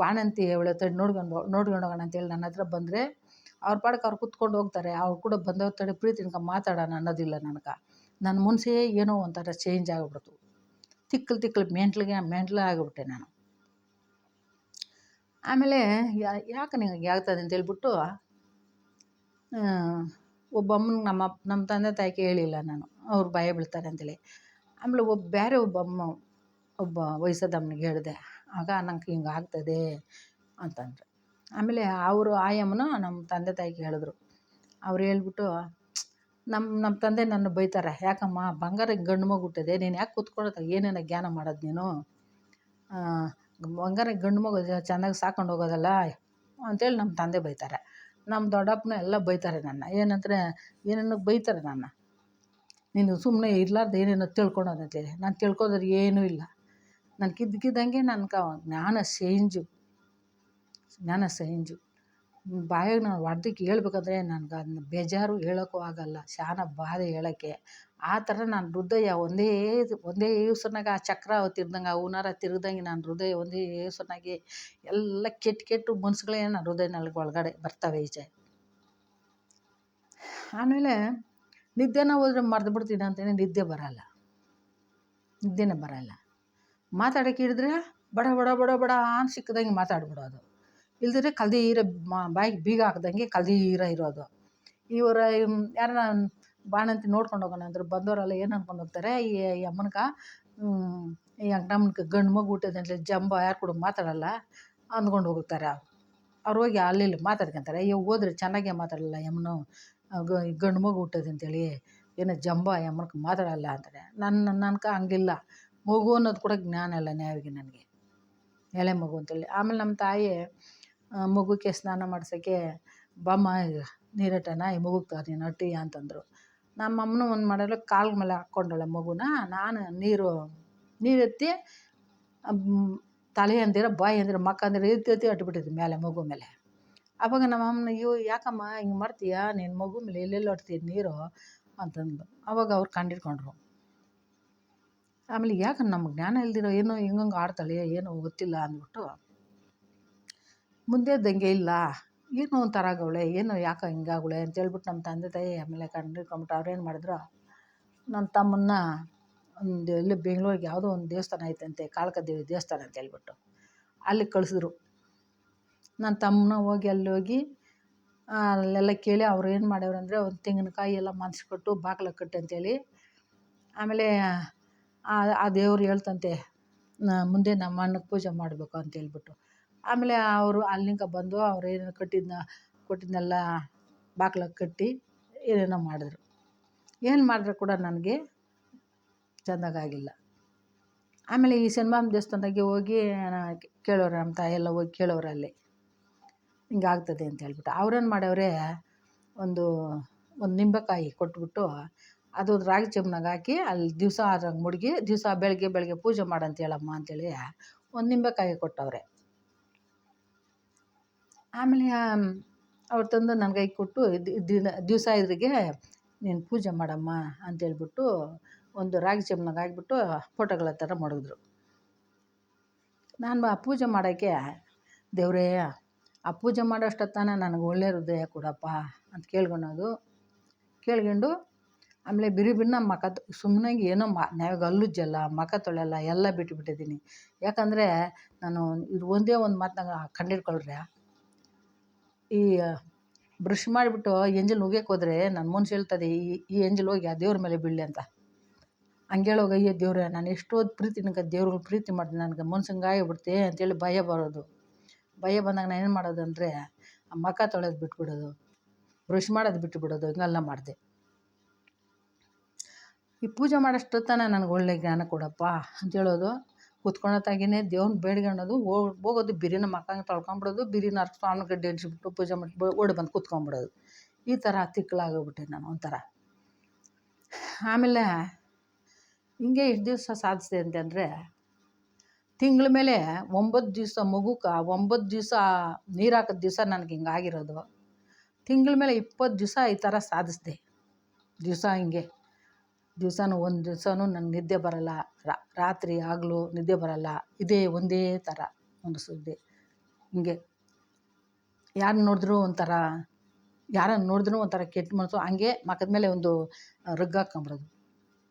ಬಾಣಂತಿ ಅವಳ ತಡಿ ನೋಡ್ಕೊಂಡು ಹೋಗೋಣ ಅಂತೇಳಿ ನನ್ನ ಹತ್ರ ಬಂದರೆ ಅವ್ರ ಪಾಡಕ್ಕೆ ಅವ್ರು ಕುತ್ಕೊಂಡು ಹೋಗ್ತಾರೆ. ಅವ್ರು ಕೂಡ ಬಂದವ್ರ ತಡೆ ಪ್ರೀತಿಯಿಂದ ಮಾತಾಡೋಣ ಅನ್ನೋದಿಲ್ಲ ನನಗೆ. ನನ್ನ ಮನಸ್ಸೇ ಏನೋ ಒಂಥರ ಚೇಂಜ್ ಆಗಿಬಿಡ್ತು. ತಿಕ್ಕಲು ಮೆಂಟ್ಲಾಗಿ ಆಗಿಬಿಟ್ಟೆ ನಾನು. ಆಮೇಲೆ ಯಾಕೆ ನಿನಗೆ ಆಗ್ತದೆ ಅಂತೇಳ್ಬಿಟ್ಟು ಒಬ್ಬ ಅಮ್ಮನಿಗೆ ನಮ್ಮ ತಂದೆ ತಾಯಿಗೆ ಹೇಳಿಲ್ಲ ನಾನು, ಅವ್ರು ಭಯ ಬೀಳ್ತಾರೆ ಅಂತೇಳಿ. ಆಮೇಲೆ ಒಬ್ಬ ವಯಸ್ಸಾದ ಅಮ್ಮನಿಗೆ ಹೇಳಿದೆ. ಆಗ ನಂಗೆ ಹಿಂಗೆ ಆಗ್ತದೆ ಅಂತಂದ್ರೆ. ಆಮೇಲೆ ಅವರು ಆಯಮ್ಮನ ನಮ್ಮ ತಂದೆ ತಾಯಿಗೆ ಹೇಳಿದ್ರು. ಅವ್ರು ಹೇಳ್ಬಿಟ್ಟು ನಮ್ಮ ತಂದೆ ನನ್ನ ಬೈತಾರೆ, ಯಾಕಮ್ಮ ಬಂಗಾರ ಗಂಡು ಮಗು ಹುಟ್ಟಿದೆ, ನೀನು ಯಾಕೆ ಕೂತ್ಕೊಳ್ಳೋದು, ಏನೇನೋ ಜ್ಞಾನ ಮಾಡೋದು ನೀನು, ಬಂಗಾರ ಗಂಡು ಮಗು ಚೆನ್ನಾಗಿ ಸಾಕೊಂಡು ಹೋಗೋದಲ್ಲ ಅಂತೇಳಿ ನಮ್ಮ ತಂದೆ ಬೈತಾರೆ. ನಮ್ಮ ದೊಡ್ಡಪ್ಪನ ಎಲ್ಲ ಬೈತಾರೆ ನನ್ನ, ಏನೇನೋ ಬೈತಾರೆ ನನ್ನ. ನೀನು ಸುಮ್ಮನೆ ಇರಲಾರ್ದು ಏನೇನೋ ತಿಳ್ಕೊಳೋದಂತೇಳಿ. ನಾನು ತಿಳ್ಕೊಳೋದು ಏನೂ ಇಲ್ಲ. ನಾನು ಕಿದ್ದಂಗೆ ನನಗೆ ಜ್ಞಾನ ಸೈಂಜು ಬಾಯಾಗ ನಾನು ಹೊಡ್ದಕ್ಕೆ ಹೇಳ್ಬೇಕಂದ್ರೆ ನನಗೆ ಅದನ್ನ ಬೇಜಾರು ಹೇಳೋಕ್ಕೂ ಆಗೋಲ್ಲ, ಶಾನ ಬಾಧೆ ಹೇಳೋಕ್ಕೆ. ಆ ಥರ ನನ್ನ ಹೃದಯ ಒಂದೇ ಹೆಸರಿನಾಗ ಆ ಚಕ್ರ ತಿರ್ದಂಗೆ, ಆ ಹೂನಾರ ತಿರ್ದಂಗೆ ನನ್ನ ಹೃದಯ ಒಂದೇ ಹೆಸರಿನಾಗಿ ಎಲ್ಲ ಕೆಟ್ಟ ಮನಸ್ಸುಗಳೇ ನನ್ನ ಹೃದಯದಲ್ಲಿ ಒಳಗಡೆ ಬರ್ತವೆ ಈಚೆ. ಆಮೇಲೆ ನಿದ್ದೆನ ಹೋದ್ರೆ ಮರ್ತು ಬಿಡ್ತೀನಿ ಅಂತೇಳಿ ನಿದ್ದೆನೇ ಬರೋಲ್ಲ. ಮಾತಾಡೋಕೆ ಹಿಡಿದ್ರೆ ಬಡ ಅಂತ ಸಿಕ್ಕದಂಗೆ ಮಾತಾಡ್ಬಿಡೋದು. ಇಲ್ದಿದ್ರೆ ಕಲ್ದೀರ ಬಾಯಿಗೆ ಬೀಗ ಹಾಕ್ದಂಗೆ ಕಲ್ದೀರ ಇರೋದು. ಇವರು ಯಾರನ್ನ ಬಾಣಂತಿ ನೋಡ್ಕೊಂಡು ಹೋಗೋಣ ಅಂದ್ರೆ ಬಂದವರೆಲ್ಲ ಏನು ಅಂದ್ಕೊಂಡು ಹೋಗ್ತಾರೆ, ಈ ಅಮ್ಮನ್ಗೆ ಈ ಅಣ್ಣಮ್ಮನ್ಗೆ ಗಂಡು ಮಗು ಹುಟ್ಟಿದೆ ಅಂತೇಳಿ ಜಂಬ ಯಾರು ಕೂಡ ಮಾತಾಡೋಲ್ಲ ಅಂದ್ಕೊಂಡು ಹೋಗ್ತಾರೆ. ಅವ್ರು ಹೋಗಿ ಅಲ್ಲಿ ಮಾತಾಡ್ಕೊತಾರೆ. ಹೋದ್ರೆ ಚೆನ್ನಾಗೇ ಮಾತಾಡಲ್ಲ ಯಮ್ಮನು, ಗಂಡು ಮಗು ಹುಟ್ಟೋದು ಅಂತೇಳಿ ಏನೋ ಜಂಬ ಯಮ್ಮನ್ಗೆ ಮಾತಾಡಲ್ಲ ಅಂತಾರೆ. ನನಗೆ ಹಂಗಿಲ್ಲ, ಮಗು ಅನ್ನೋದು ಕೂಡ ಜ್ಞಾನ ಇಲ್ಲ ನ್ಯಾಯವಾಗಿ ನನಗೆ, ಎಳೆ ಮಗು ಅಂತೇಳಿ. ಆಮೇಲೆ ನಮ್ಮ ತಾಯಿ ಮಗುಕ್ಕೆ ಸ್ನಾನ ಮಾಡ್ಸೋಕ್ಕೆ ಬಾಮ್ಮ ನೀರಟ್ಟನ, ಈ ಮಗುಗೆ ನೀನು ಅಟ್ಟಿ ಅಂತಂದರು. ನಮ್ಮ ಅಮ್ಮನೂ ಒಂದು ಮಾಡಲು ಕಾಲ ಮೇಲೆ ಹಾಕ್ಕೊಂಡಳೆ ಮಗುನ. ನಾನು ನೀರೆತ್ತಿ ತಲೆ ಅಂದಿರ ಬಾಯಿ ಅಂದಿರ ಮಕ್ಕ ಅಂದಿರ ಎತ್ತಿ ಅಟ್ಬಿಟ್ಟಿದ್ದೆ ಮೇಲೆ ಮಗು ಮೇಲೆ. ಆವಾಗ ನಮ್ಮ ಅಮ್ಮನ, ಅಯ್ಯೋ ಯಾಕಮ್ಮ ಹಿಂಗೆ ಮಾಡ್ತೀಯ, ನಿನ್ನ ಮಗು ಮೇಲೆ ಎಲ್ಲೆಲ್ಲಿ ಅಟ್ತೀಯ ನೀರು ಅಂತಂದು. ಆವಾಗ ಅವ್ರು ಕಂಡಿಡ್ಕೊಂಡ್ರು. ಆಮೇಲೆ ಯಾಕೆ ನಮ್ಗೆ ಜ್ಞಾನ ಇಲ್ದಿರೋ ಏನೋ ಹಿಂಗಂಗೆ ಆಡ್ತಾಳೆ, ಏನೋ ಗೊತ್ತಿಲ್ಲ ಅಂದ್ಬಿಟ್ಟು ಮುಂದೆ ದಂಗೆ ಇಲ್ಲ, ಏನೋ ಒಂಥರ ಆಗವಳೆ, ಏನೋ ಯಾಕೆ ಹಿಂಗಾಗವಳೆ ಅಂತೇಳ್ಬಿಟ್ಟು ನಮ್ಮ ತಂದೆ ತಾಯಿ ಆಮೇಲೆ ಕಂಡಿಡ್ಕೊಂಬಿಟ್ಟು ಅವ್ರೇನು ಮಾಡಿದ್ರು, ನನ್ನ ತಮ್ಮನ್ನ ಒಂದು ಇಲ್ಲಿ ಬೆಂಗಳೂರಿಗೆ ಯಾವುದೋ ಒಂದು ದೇವಸ್ಥಾನ ಐತಂತೆ, ಕಾಳಕದೇವಿ ದೇವಸ್ಥಾನ ಅಂತ ಹೇಳ್ಬಿಟ್ಟು ಅಲ್ಲಿಗೆ ಕಳಿಸಿದ್ರು. ನನ್ನ ತಮ್ಮನ ಅಲ್ಲಿ ಹೋಗಿ ಅಲ್ಲೆಲ್ಲ ಕೇಳಿ ಅವ್ರು ಏನು ಮಾಡ್ಯವ್ರು ಅಂದರೆ, ಒಂದು ತೆಂಗಿನಕಾಯಿ ಎಲ್ಲ ಕೊಟ್ಟು ಬಾಗಿಲ ಕಟ್ಟಿ ಅಂತೇಳಿ. ಆಮೇಲೆ ಆ ದೇವ್ರು ಹೇಳ್ತಂತೆ ಮುಂದೆ ನಮ್ಮ ಅಣ್ಣಗೆ ಪೂಜೆ ಮಾಡಬೇಕು ಅಂತೇಳ್ಬಿಟ್ಟು. ಆಮೇಲೆ ಅವರು ಅಲ್ಲಿಂದ ಬಂದು ಅವ್ರು ಏನೇನು ಕೊಟ್ಟಿದ್ದನ್ನೆಲ್ಲ ಬಾಗ್ಲಾಗ ಕಟ್ಟಿ ಏನೇನೋ ಮಾಡಿದ್ರು. ಏನು ಮಾಡಿದ್ರು ಕೂಡ ನನಗೆ ಚೆಂದಾಗಿಲ್ಲ. ಆಮೇಲೆ ಈ ಶನಿಮಾಮ ದೇವಸ್ಥಾನದಾಗೆ ಹೋಗಿ ಕೇಳೋರು, ನಮ್ಮ ತಾಯಿಯೆಲ್ಲ ಹೋಗಿ ಕೇಳೋರು ಅಲ್ಲಿ ಹಿಂಗಾಗ್ತದೆ ಅಂತ ಹೇಳ್ಬಿಟ್ಟು. ಅವ್ರೇನು ಮಾಡ್ಯವ್ರೆ, ಒಂದು ನಿಂಬೆಕಾಯಿ ಕೊಟ್ಬಿಟ್ಟು ಅದು ರಾಗಿ ಚೆಂಬುನಾಗ ಹಾಕಿ ಅಲ್ಲಿ ದಿವಸ ಅದ್ರಾಗ ಮುಡುಗಿ ದಿವಸ ಬೆಳಗ್ಗೆ ಪೂಜೆ ಮಾಡಂತ ಹೇಳಮ್ಮ ಅಂತೇಳಿ ಒಂದು ನಿಂಬೆಕಾಯಿ ಕೊಟ್ಟವ್ರೆ. ಆಮೇಲೆ ಅವ್ರು ತಂದು ನನ್ನ ಕೈಗೆ ಕೊಟ್ಟು ದಿವಸ ಇದ್ರಿಗೆ ನೀನು ಪೂಜೆ ಮಾಡಮ್ಮ ಅಂತೇಳ್ಬಿಟ್ಟು ಒಂದು ರಾಗಿ ಚೆಂಬುನಾಗ ಹಾಕ್ಬಿಟ್ಟು ಫೋಟೋಗಳ ಥರ ಮಡಗಿದ್ರು. ನಾನು ಪೂಜೆ ಮಾಡೋಕ್ಕೆ ದೇವರೇ ಆ ಪೂಜೆ ಮಾಡೋಷ್ಟೊತ್ತಾನ ನನಗೆ ಒಳ್ಳೆ ಹೃದಯ ಕೊಡಪ್ಪ ಅಂತ ಕೇಳ್ಕೊಂಡು ಆಮೇಲೆ ಬಿರಿಬಿನ್ನ ಮಖ ಸುಮ್ಮನೆ ಏನೋ ನಾವಾಗ ಹಲ್ಲುಜ್ಜಲ್ಲ, ಮಖ ತೊಳೆಯಲ್ಲ, ಎಲ್ಲ ಬಿಟ್ಟುಬಿಟ್ಟಿದ್ದೀನಿ. ಯಾಕಂದರೆ ನಾನು ಇದು ಒಂದೇ ಒಂದು ಮಾತನ್ನ ಕಂಡಿಡ್ಕೊಳ್ರೆ, ಈ ಬ್ರಷ್ ಮಾಡಿಬಿಟ್ಟು ಎಂಜಲ್ ಉಗಿಯಕ್ಕೆ ಹೋದರೆ ನನ್ನ ಮನ್ಸು ಹೇಳ್ತದೆ, ಈ ಎಂಜಲ್ ಹೋಗಿ ಆ ದೇವ್ರ ಮೇಲೆ ಬೀಳಲಿ ಅಂತ. ಹಂಗೇಳೋಗಿ ಅಯ್ಯೋ ದೇವ್ರೆ, ನಾನು ಎಷ್ಟೊಂದು ಪ್ರೀತಿ ನನಗೆ ದೇವ್ರಿಗೆ ಪ್ರೀತಿ ಮಾಡಿದೆ, ನನಗೆ ಮನ್ಸಂಗಾಗಿಬಿಡ್ತೆ ಅಂತೇಳಿ ಭಯ ಬರೋದು. ಭಯ ಬಂದಾಗ ನಾನು ಏನು ಮಾಡೋದು ಅಂದರೆ ಆ ಮಖ ತೊಳೆಯೋದು ಬಿಟ್ಬಿಡೋದು, ಬ್ರಷ್ ಮಾಡೋದು ಬಿಟ್ಟುಬಿಡೋದು, ಹಿಂಗೆಲ್ಲ ಮಾಡಿದೆ. ಈ ಪೂಜೆ ಮಾಡೋಷ್ಟೊತ್ತನ ನನಗೆ ಒಳ್ಳೆ ಜ್ಞಾನ ಕೊಡಪ್ಪ ಅಂತೇಳೋದು. ಕೂತ್ಕೊಳತ್ತಾಗಿಯೇ ದೇವ್ರನ್ನ ಬೇಡ್ಕೊಳ್ಳೋದು, ಹೋಗೋದು ಬಿರಿನ ಮಖ ತೊಳ್ಕೊಂಬಿಡೋದು, ಬಿರಿನ ಸ್ನಾನ ಗಡ್ಡೆ ಹಚ್ಚಿಬಿಟ್ಟು ಪೂಜೆ ಮಾಡಿ ಓಡಿ ಬಂದು ಕೂತ್ಕೊಂಬಿಡೋದು. ಈ ಥರ ತಿಕ್ಕಲಾಗೋಗ್ಬಿಟ್ಟೆ ನಾನು ಒಂಥರ. ಆಮೇಲೆ ಹಿಂಗೆ ಎಷ್ಟು ದಿವಸ ಸಾಧಿಸಿದೆ ಅಂತಂದರೆ, ತಿಂಗಳ ಮೇಲೆ 9 ದಿವಸ ಮಗುಕ್ಕೆ 9 ದಿವಸ ನೀರು ಹಾಕಿದ ದಿವಸ ನನಗೆ ಹಿಂಗಾಗಿರೋದು. ತಿಂಗಳ ಮೇಲೆ 20 ದಿವಸ ಈ ಥರ ಸಾಧಿಸಿದೆ. ದಿವಸನೂ ಒಂದು ದಿವಸನೂ ನನಗೆ ನಿದ್ದೆ ಬರೋಲ್ಲ, ರಾತ್ರಿ ಆಗಲೂ ನಿದ್ದೆ ಬರೋಲ್ಲ, ಇದೇ ಒಂದೇ ಥರ ಅನಿಸುತ್ತೆ. ಹಿಂಗೆ ಯಾರನ್ನ ನೋಡಿದ್ರೂ ಒಂಥರ ಕೆಟ್ಟ ಮನಸ್ಸು. ಹಂಗೆ ಮಖದ ಮೇಲೆ ಒಂದು ರಗ್ ಹಾಕ್ಕೊಂಬಿಡೋದು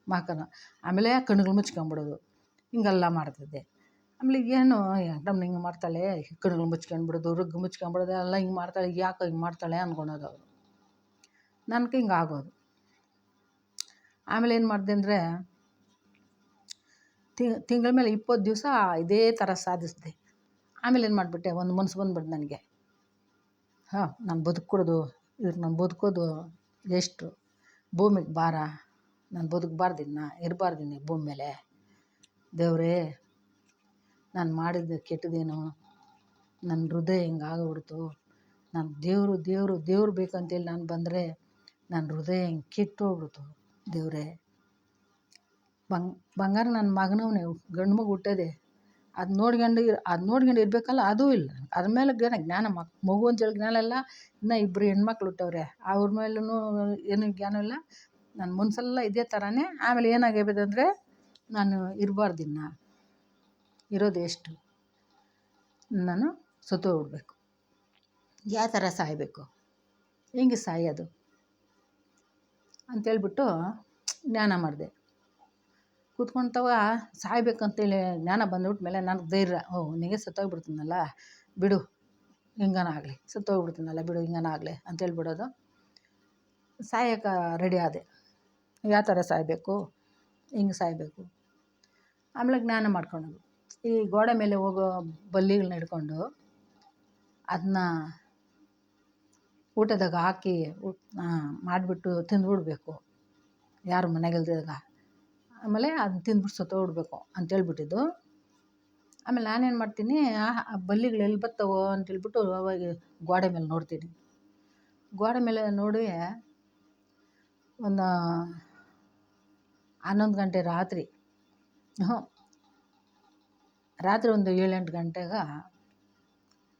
ಮಖನ, ಆಮೇಲೆ ಕಣ್ಣುಗಳು ಮುಚ್ಕೊಂಬಿಡೋದು, ಹಿಂಗೆಲ್ಲ ಮಾಡ್ತಿದ್ದೆ. ಆಮೇಲೆ ಏನು ನಮ್ಮ ಹಿಂಗೆ ಮಾಡ್ತಾಳೆ, ಕಣ್ಣುಗಳು ಮುಚ್ಕೊಂಡ್ಬಿಡೋದು, ರಗ್ ಮುಚ್ಕೊಂಬಿಡೋದು, ಎಲ್ಲ ಹಿಂಗೆ ಮಾಡ್ತಾಳೆ, ಯಾಕೆ ಹಿಂಗೆ ಮಾಡ್ತಾಳೆ ಅಂದ್ಕೊಳೋದು ಅವರು. ನನಗೆ ಹಿಂಗೆ ಆಗೋದು. ಆಮೇಲೆ ಏನು ಮಾಡಿದೆ ಅಂದರೆ, ತಿಂಗಳ ಮೇಲೆ 20 ದಿವಸ ಇದೇ ಥರ ಸಾಧಿಸಿದೆ. ಆಮೇಲೆ ಏನು ಮಾಡಿಬಿಟ್ಟೆ, ಒಂದು ಮನಸ್ಸು ಬಂದ್ಬಿಡ್ತು ನನಗೆ, ನಾನು ಬದುಕ್ಕೊಡೋದು, ಇದಕ್ಕೆ ನಾನು ಬದುಕೋದು ಎಷ್ಟು ಭೂಮಿಗೆ ಭಾರ, ನಾನು ಬದುಕಬಾರ್ದಿನ್ನ, ಇರಬಾರ್ದಿನ್ನ ಭೂಮಿ ಮೇಲೆ. ದೇವರೇ, ನಾನು ಮಾಡಿದ್ದು ಕೆಟ್ಟದೇನು, ನನ್ನ ಹೃದಯ ಹಿಂಗಾಗೋಗ್ಬಿಡ್ತು, ನಾನು ದೇವರು ಬೇಕಂತೇಳಿ ನಾನು ಬಂದರೆ ನನ್ನ ಹೃದಯ ಹಿಂಗೆ ಕೆಟ್ಟೋಗ್ಬಿಡ್ತು. ದೇವರೇ, ಬಂಗಾರ ನನ್ನ ಮಗನವನೇ, ಗಂಡು ಮಗು ಹುಟ್ಟೋದೆ, ಅದು ನೋಡ್ಕೊಂಡು ಇರಬೇಕಲ್ಲ, ಅದೂ ಇಲ್ಲ. ಅದ್ರ ಮೇಲೆ ಜ್ಞಾನ ಮಗು ಅಂತೇಳಿ ಜ್ಞಾನ ಇಲ್ಲ. ಇನ್ನೂ 2 ಹೆಣ್ಮಕ್ಳು ಹುಟ್ಟವ್ರೆ, ಅವ್ರ ಮೇಲೂ ಏನೂ ಜ್ಞಾನ ಇಲ್ಲ. ನನ್ನ ಮನಸ್ಸೆಲ್ಲ ಇದೇ ಥರನೇ. ಆಮೇಲೆ ಏನಾಗಿದೆ ಅಂದರೆ, ನಾನು ಇರಬಾರ್ದಿನ್ನ, ಇರೋದು ಎಷ್ಟು, ನಾನು ಸತ್ತೋಗ್ಬಿಡ್ಬೇಕು, ಯಾವ ಥರ ಸಾಯಬೇಕು, ಹೆಂಗೆ ಸಾಯೋದು ಅಂತೇಳ್ಬಿಟ್ಟು ಜ್ಞಾನ ಮಾಡಿದೆ. ಕೂತ್ಕೊಳ್ತವ ಸಾಯ್ಬೇಕಂತೇಳಿ ಜ್ಞಾನ ಬಂದ್ಬಿಟ್ಮೇಲೆ ನನಗೆ ಧೈರ್ಯ, ನಿನಗೆ ಸತ್ತೋಗ್ಬಿಡ್ತೀನಲ್ಲ ಬಿಡು, ಹಿಂಗನ ಆಗಲಿ, ಸತ್ತೋಗ್ಬಿಡ್ತೀನಲ್ಲ ಬಿಡು, ಹಿಂಗನ ಆಗಲಿ ಅಂತೇಳ್ಬಿಡೋದು. ಸಾಯೋಕೆ ರೆಡಿ ಆದೆ. ಯಾವ ಥರ ಸಾಯಬೇಕು, ಹಿಂಗೆ ಸಾಯಬೇಕು. ಆಮೇಲೆ ಜ್ಞಾನ ಮಾಡ್ಕೊಳೋದು. ಈ ಗೋಡೆ ಮೇಲೆ ಹೋಗೋ ಬಲ್ಲಿಗಳನ್ನ ಹಿಡ್ಕೊಂಡು ಅದನ್ನ ಊಟದಾಗ ಹಾಕಿ ಮಾಡಿಬಿಟ್ಟು ತಿಂದುಬಿಡ್ಬೇಕು, ಯಾರು ಮನೆಗಿಲ್ದಾಗ. ಆಮೇಲೆ ಅದನ್ನ ತಿಂದ್ಬಿಟ್ಟು ಸತ್ತೋಗ್ಬಿಡ್ಬೇಕು ಅಂತೇಳ್ಬಿಟ್ಟಿದ್ದು. ಆಮೇಲೆ ನಾನೇನು ಮಾಡ್ತೀನಿ, ಆ ಬಲ್ಲಿಗಳು ಎಲ್ಲಿ ಬರ್ತವೋ ಅಂತೇಳ್ಬಿಟ್ಟು ಅವಾಗ ಗೋಡೆ ಮೇಲೆ ನೋಡ್ತೀನಿ. ಗೋಡೆ ಮೇಲೆ ನೋಡಿ ಒಂದು 11 ಗಂಟೆ ರಾತ್ರಿ ಒಂದು 7-8 ಗಂಟೆಗೆ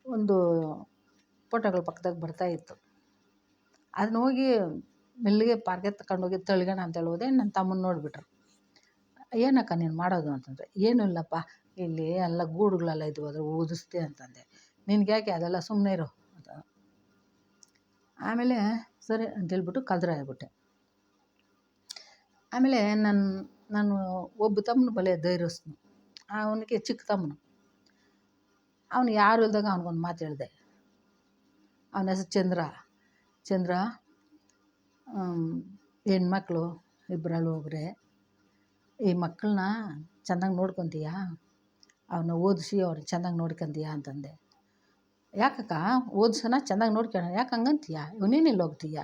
ಒಂದು ಫೋಟೋಗಳು ಪಕ್ಕದಾಗ ಬರ್ತಾಯಿತ್ತು. ಅದನ್ನ ಹೋಗಿ ಮೆಲ್ಲಿಗೆ ಪಾರ್ಕೆ ತಗೊಂಡೋಗಿ ತಳ್ಗೋಣ ಅಂತೇಳಿ ಹೋದೆ. ನನ್ನ ತಮ್ಮನ ನೋಡಿಬಿಟ್ರು. ಏನಕ್ಕ ನೀನು ಮಾಡೋದು ಅಂತಂದರೆ, ಏನೂ ಇಲ್ಲಪ್ಪ, ಇಲ್ಲಿ ಎಲ್ಲ ಗೂಡುಗಳೆಲ್ಲ ಇದ್ವು, ಅದ್ರ ಊದಿಸ್ದೆ ಅಂತಂದೆ. ನಿನ್ಗೆ ಯಾಕೆ ಅದೆಲ್ಲ, ಸುಮ್ಮನೆ ಇರು ಅಂತ. ಆಮೇಲೆ ಸರಿ ಅಂತೇಳ್ಬಿಟ್ಟು ಕದ್ರಾಗ್ಬಿಟ್ಟೆ. ಆಮೇಲೆ ನಾನು ಒಬ್ಬ ತಮ್ಮನ ಬಲೆ ಧೈರ್ಯಸ್ನು, ಅವನಿಗೆ ಚಿಕ್ಕ ತಮ್ಮನು. ಅವನು ಯಾರು ಇಲ್ದಾಗ ಅವ್ನಿಗೊಂದು ಮಾತು ಹೇಳಿದೆ. ಅವನ ಹೆಸರು ಚಂದ್ರ. ಹೆಣ್ಮಕ್ಳು 2 ಒಬ್ಬರೇ, ಈ ಮಕ್ಕಳನ್ನ ಚೆನ್ನಾಗಿ ನೋಡ್ಕೊತೀಯಾ, ಅವನ್ನ ಓದಿಸಿ ಅವ್ರನ್ನ ಚೆನ್ನಾಗಿ ನೋಡ್ಕೊತೀಯಾ ಅಂತಂದೆ. ಯಾಕಕ್ಕ ಓದ್ಸೋಣ, ಚೆನ್ನಾಗಿ ನೋಡ್ಕೊಳ್ಳೋಣ, ಯಾಕೆ ಹಂಗಂತೀಯ, ನೀನೆಲ್ಲಿ ಹೋಗ್ತೀಯ,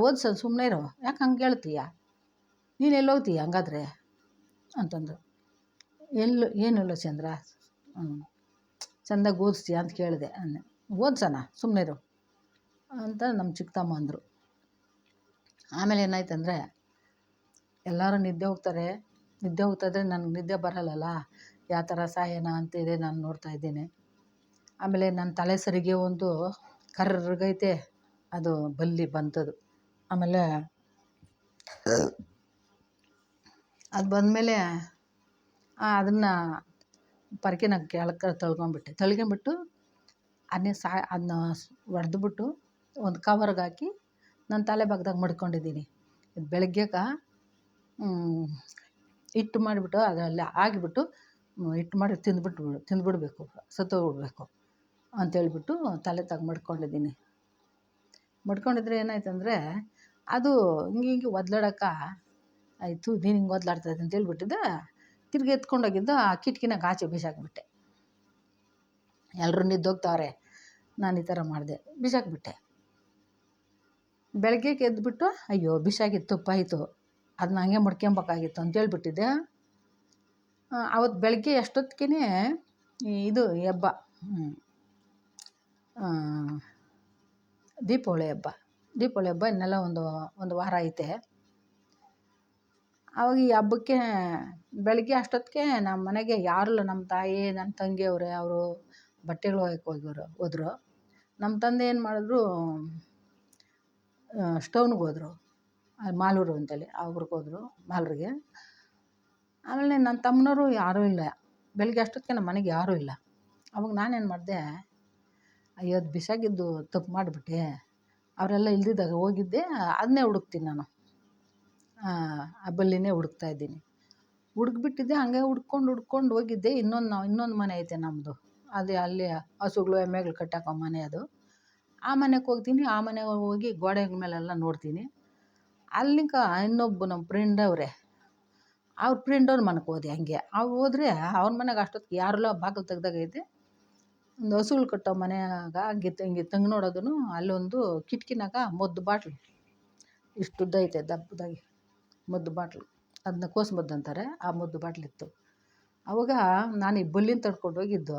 ಓದ್ಸೋದು, ಸುಮ್ಮನೆ ಇರೋ, ಯಾಕೆ ಹಂಗೆ ಹೇಳ್ತೀಯ, ನೀನು ಎಲ್ಲಿ ಹೋಗ್ತೀಯ ಹಂಗಾದ್ರೆ ಅಂತಂದು. ಏನಿಲ್ಲ ಚಂದ್ರ, ಚೆಂದಾಗಿ ಓದಿಸ್ತೀಯ ಅಂತ ಕೇಳಿದೆ. ಓದ್ಸೋಣ, ಸುಮ್ಮನೆ ಇರು ಅಂತ ನಮ್ಮ ಚಿಕ್ಕ ತಮ್ಮ ಅಂದರು. ಆಮೇಲೆ ಏನಾಯ್ತಂದರೆ, ಎಲ್ಲರೂ ನಿದ್ದೆ ಹೋಗ್ತಾಯಿದ್ರೆ ನನಗೆ ನಿದ್ದೆ ಬರಲ್ಲಲ್ಲ, ಯಾವ ಥರ ಸಾಯೋಣ ಅಂತಿದೆ ನಾನು ನೋಡ್ತಾ ಇದ್ದೀನಿ. ಆಮೇಲೆ ನನ್ನ ತಲೆ ಸರಿಗೆ ಒಂದು ಕರ್ರಗೈತೆ, ಅದು ಬಲ್ಲಿ ಬಂತದು. ಆಮೇಲೆ ಅದು ಬಂದಮೇಲೆ ಅದನ್ನು ಪರ್ಕೆನ ಕೆಳಕ್ಕೆ ತಳ್ಕೊಂಬಿಟ್ಟು ಅದನ್ನ ಒಡೆದ್ಬಿಟ್ಟು ಒಂದು ಕವರ್ಗೆ ಹಾಕಿ ನಾನು ತಲೆ ಭಾಗದಾಗ ಮಡ್ಕೊಂಡಿದ್ದೀನಿ. ಬೆಳಗ್ಗೆಗೆ ಹಿಟ್ಟು ಮಾಡಿಬಿಟ್ಟು ಅದರಲ್ಲಿ ಆಗಿಬಿಟ್ಟು ಹಿಟ್ಟು ಮಾಡಿ ತಿಂದುಬಿಡ್ಬೇಕು, ಸತ್ತೋಗ್ಬಿಡ್ಬೇಕು ಅಂತೇಳ್ಬಿಟ್ಟು ತಲೆ ತಾಗ ಮಡ್ಕೊಂಡಿದ್ದೀನಿ. ಮಡ್ಕೊಂಡಿದ್ರೆ ಏನಾಯ್ತಂದರೆ ಅದು ಹಿಂಗೆ ಒದ್ಲಾಡೋಕೆ ಆಯಿತು. ನೀನು ಹಿಂಗೆ ಒದ್ಲಾಡ್ತಾಯಿದ್ದೆ ಅಂತೇಳ್ಬಿಟ್ಟಿದ್ದೆ. ತಿರ್ಗಿ ಎತ್ಕೊಂಡೋಗಿದ್ದು ಆ ಕಿಟಕಿನಾಗ ಆಚೆ ಬಿಸಾಕ್ಬಿಟ್ಟೆ. ಎಲ್ಲರೂ ನಿದ್ದೋಗ್ತಾವ್ರೆ, ನಾನು ಈ ಥರ ಮಾಡಿದೆ, ಬಿಸಾಕ್ಬಿಟ್ಟೆ. ಬೆಳಗ್ಗೆಗೆ ಎದ್ದುಬಿಟ್ಟು ಅಯ್ಯೋ ಬಿಸಾಕಿದ್ದು ತಪ್ಪಾಯಿತು, ಅದನ್ನ ಹಂಗೆ ಮಡ್ಕೊಬೇಕಾಗಿತ್ತು ಅಂತೇಳ್ಬಿಟ್ಟಿದ್ದೆ. ಅವತ್ತು ಬೆಳಗ್ಗೆ ಅಷ್ಟೊತ್ತಿಗೆ ಇದು ಹಬ್ಬ, ದೀಪಾವಳಿ ಹಬ್ಬ ಇನ್ನೆಲ್ಲ ಒಂದು ವಾರ ಐತೆ. ಆವಾಗ ಈ ಹಬ್ಬಕ್ಕೆ ಬೆಳಗ್ಗೆ ಅಷ್ಟೊತ್ತಿಗೆ ನಮ್ಮ ಮನೆಗೆ ಯಾರೂ ಇಲ್ಲ. ನಮ್ಮ ತಾಯಿ, ನನ್ನ ತಂಗಿಯವರೇ, ಅವರು ಬಟ್ಟೆಗಳು ಒಗ್ಯಕ್ಕೆ ಹೋದರು. ನಮ್ಮ ತಂದೆ ಏನು ಮಾಡಿದ್ರು, ಸ್ಟೌನ್ಗೆ ಹೋದರು, ಮಾಲೂರು ಅಂತೇಳಿ ಅವ್ರಿಗೆ ಹೋದರು, ಮಾಲೂರಿಗೆ. ಆಮೇಲೆ ನನ್ನ ತಮ್ಮನವರು ಯಾರೂ ಇಲ್ಲ. ಬೆಳಗ್ಗೆ ಅಷ್ಟೊತ್ತಿಗೆ ನಮ್ಮ ಮನೆಗೆ ಯಾರೂ ಇಲ್ಲ. ಅವಾಗ ನಾನೇನು ಮಾಡಿದೆ, ಅಯ್ಯೋ ಅದು ಬಿಸಾಕಿದ್ದು ತಪ್ಪು ಮಾಡಿಬಿಟ್ಟೆ. ಅವರೆಲ್ಲ ಇಲ್ದಿದ್ದಾಗ ಹೋಗಿದ್ದೆ, ಅದನ್ನೇ ಹುಡುಕ್ತೀನಿ ನಾನು, ಆ ಬಲ್ಲಿನೇ ಹುಡುಕ್ತಾಯಿದ್ದೀನಿ. ಹುಡುಕ್ಬಿಟ್ಟಿದ್ದೆ. ಹಂಗೆ ಹುಡ್ಕೊಂಡು ಹೋಗಿದ್ದೆ. ಇನ್ನೊಂದು ಮನೆ ಐತೆ ನಮ್ಮದು, ಅದೇ ಅಲ್ಲಿ ಹಸುಗಳು ಎಮ್ಮೆಗಳು ಕಟ್ಟಾಕೋ ಮನೆ ಅದು. ಆ ಮನೆಗೆ ಹೋಗ್ತೀನಿ. ಆ ಮನೆಗೆ ಹೋಗಿ ಗೋಡೆ ಮೇಲೆಲ್ಲ ನೋಡ್ತೀನಿ. ಅಲ್ಲಿಂಕ ಇನ್ನೊಬ್ಬ ನಮ್ಮ ಫ್ರೆಂಡ್ ಅವರೇ, ಅವ್ರ ಫ್ರೆಂಡವ್ರ ಮನೆಗೆ ಹೋದೆ. ಹಂಗೆ ಅವ್ರು ಹೋದರೆ ಅವ್ರ ಮನೆಗೆ ಅಷ್ಟೊತ್ತಿಗೆ ಯಾರೆಲ್ಲ ಬಾಗಿಲು ತೆಗ್ದಾಗೈತೆ. ಒಂದು ಹಸುಗಳು ಕಟ್ಟೋ ಮನೆಯಾಗ ಹಿಂಗೆ ತಂಗಿ ನೋಡೋದು, ಅಲ್ಲೊಂದು ಕಿಟಕಿನಾಗ ಮದ್ದು ಬಾಟ್ಲು ಇಷ್ಟುದ್ದ ಐತೆ, ದಪ್ಪದಾಗಿ ಮದ್ದು ಬಾಟ್ಲು, ಅದನ್ನ ಕೋಸು ಅಂತಾರೆ, ಆ ಮದ್ದು ಬಾಟ್ಲಿತ್ತು. ಅವಾಗ ನಾನು ಈ ಬಲ್ಲಿನ ತಡ್ಕೊಂಡು ಹೋಗಿದ್ದು.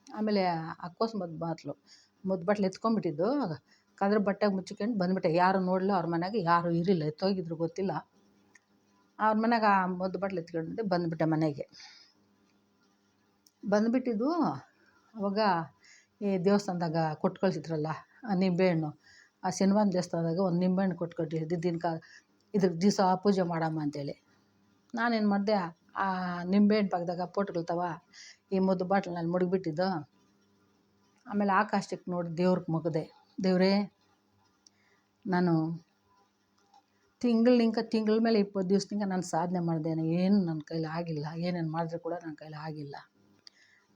ಆಮೇಲೆ ಆ ಕೋಸು ಮದ್ದು ಬಾಟ್ಲು ಎತ್ಕೊಂಡ್ಬಿಟ್ಟಿದ್ದು. ಕದ್ರ ಬಟ್ಟೆಗೆ ಮುಚ್ಚಿಕೊಂಡು ಬಂದುಬಿಟ್ಟೆ. ಯಾರು ನೋಡಲಿಲ್ಲ. ಅವ್ರ ಮನೆಗೆ ಯಾರೂ ಇರಲಿಲ್ಲ, ಎತ್ತೋಗಿದ್ರು ಗೊತ್ತಿಲ್ಲ. ಅವ್ರ ಮನೆಗೆ ಆ ಮದ್ದು ಬಾಟ್ಲು ಎತ್ಕೊಂಡಿದ್ದೆ. ಬಂದುಬಿಟ್ಟೆ ಮನೆಗೆ. ಬಂದುಬಿಟ್ಟಿದ್ದು. ಅವಾಗ ಈ ದೇವಸ್ಥಾನದಾಗ ಕೊಟ್ಟು ಕಳಿಸಿದ್ರಲ್ಲ ನಿಂಬೆಹಣ್ಣು, ಆ ಶನಿವಾರ ದೇವಸ್ಥಾನದಾಗ ಒಂದು ನಿಂಬೆಹಣ್ಣು ಕೊಟ್ಕೊಟ್ಟಿದ್ದು, ಇದ್ರ ದಿವಸ ಪೂಜೆ ಮಾಡಮ್ಮ ಅಂತೇಳಿ. ನಾನೇನು ಮಾಡಿದೆ, ಆ ನಿಂಬೆಹಣ್ಣು ಪಕ್ಕದಾಗ ಪೋಟ್ಗಳ್ತವ, ಈ ಮದ್ದು ಬಾಟ್ಲಲ್ಲಿ ಮಡಗಿಬಿಟ್ಟಿದ್ದು. ಆಮೇಲೆ ಆಕಾಶಕ್ಕೆ ನೋಡಿ ದೇವ್ರಿಗೆ ಮುಗಿದೆ. ದೇವರೇ, ನಾನು ತಿಂಗಳ ಮೇಲೆ 20 ದಿವಸದಿಂದ ನಾನು ಸಾಧನೆ ಮಾಡಿದೆ, ಏನು ನನ್ನ ಕೈಲಿ ಆಗಿಲ್ಲ. ಏನೇನು ಮಾಡಿದ್ರು ಕೂಡ ನನ್ನ ಕೈಲಿ ಆಗಿಲ್ಲ.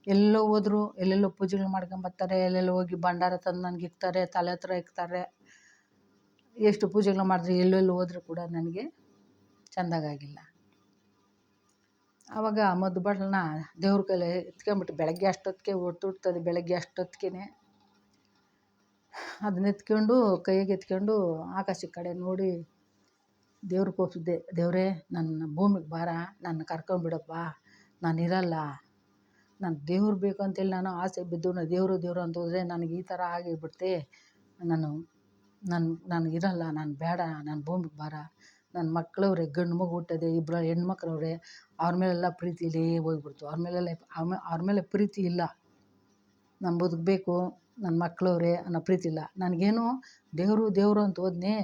ಎಲ್ಲೋ ಹೋದ್ರು, ಎಲ್ಲೆಲ್ಲೋ ಪೂಜೆಗಳು ಮಾಡ್ಕೊಂಬರ್ತಾರೆ, ಎಲ್ಲೆಲ್ಲೋ ಹೋಗಿ ಭಂಡಾರ ತಂದು ನನಗೆ ಇಕ್ತಾರೆ, ತಲೆ ಹತ್ರ ಇಕ್ತಾರೆ. ಎಷ್ಟು ಪೂಜೆಗಳು ಮಾಡಿದ್ರು ಎಲ್ಲೆಲ್ಲೋ ಹೋದರೂ ಕೂಡ ನನಗೆ ಚೆಂದಾಗಿಲ್ಲ. ಆವಾಗ ಮದ್ದು ಬಾಟ್ಲನ್ನ ದೇವ್ರ ಕೈಲಿ ಎತ್ಕೊಂಬಿಟ್ಟು, ಬೆಳಗ್ಗೆ ಅಷ್ಟೊತ್ತಿಗೆ ಹುಟ್ಟುತ್ತದೆ. ಬೆಳಗ್ಗೆ ಅಷ್ಟೊತ್ತಿಗೆ ಅದನ್ನ ಎತ್ಕೊಂಡು ಕೈಗೆ ಎತ್ಕೊಂಡು ಆಕಾಶದ ಕಡೆ ನೋಡಿ ದೇವ್ರಿಗೆ ಕೋಪಿಸಿದ್ದೆ. ದೇವರೇ, ನನ್ನ ಭೂಮಿಗೆ ಬಾರ, ನನ್ನ ಕರ್ಕೊಂಬಿಡಪ್ಪ, ನಾನು ಇರಲ್ಲ. ನಾನು ದೇವ್ರು ಬೇಕು ಅಂತೇಳಿ ನಾನು ಆಸೆ ಬಿದ್ದು ದೇವರು ಅಂತ ಹೋದರೆ ನನಗೆ ಈ ಥರ ಆಗಿಬಿಡ್ತೆ. ನನಗಿರಲ್ಲ, ನಾನು ಬೇಡ, ನನ್ನ ಭೂಮಿಗೆ ಬಾರ. ನನ್ನ ಮಕ್ಕಳವ್ರೆ, ಗಂಡು ಮಗು ಹುಟ್ಟದೆ, 2 ಹೆಣ್ಮಕ್ಳವ್ರೆ, ಅವ್ರ ಮೇಲೆಲ್ಲ ಪ್ರೀತಿಲೇ ಹೋಗ್ಬಿಡ್ತು. ಅವ್ರ ಮೇಲೆ ಪ್ರೀತಿ ಇಲ್ಲ. ನಾನು ಬದುಕಬೇಕು, ನನ್ನ ಮಕ್ಕಳವ್ರೆ ಅನ್ನೋ ಪ್ರೀತಿ ಇಲ್ಲ ನನಗೇನು. ದೇವರು ಅಂತ ಹೋದ್ನೇ,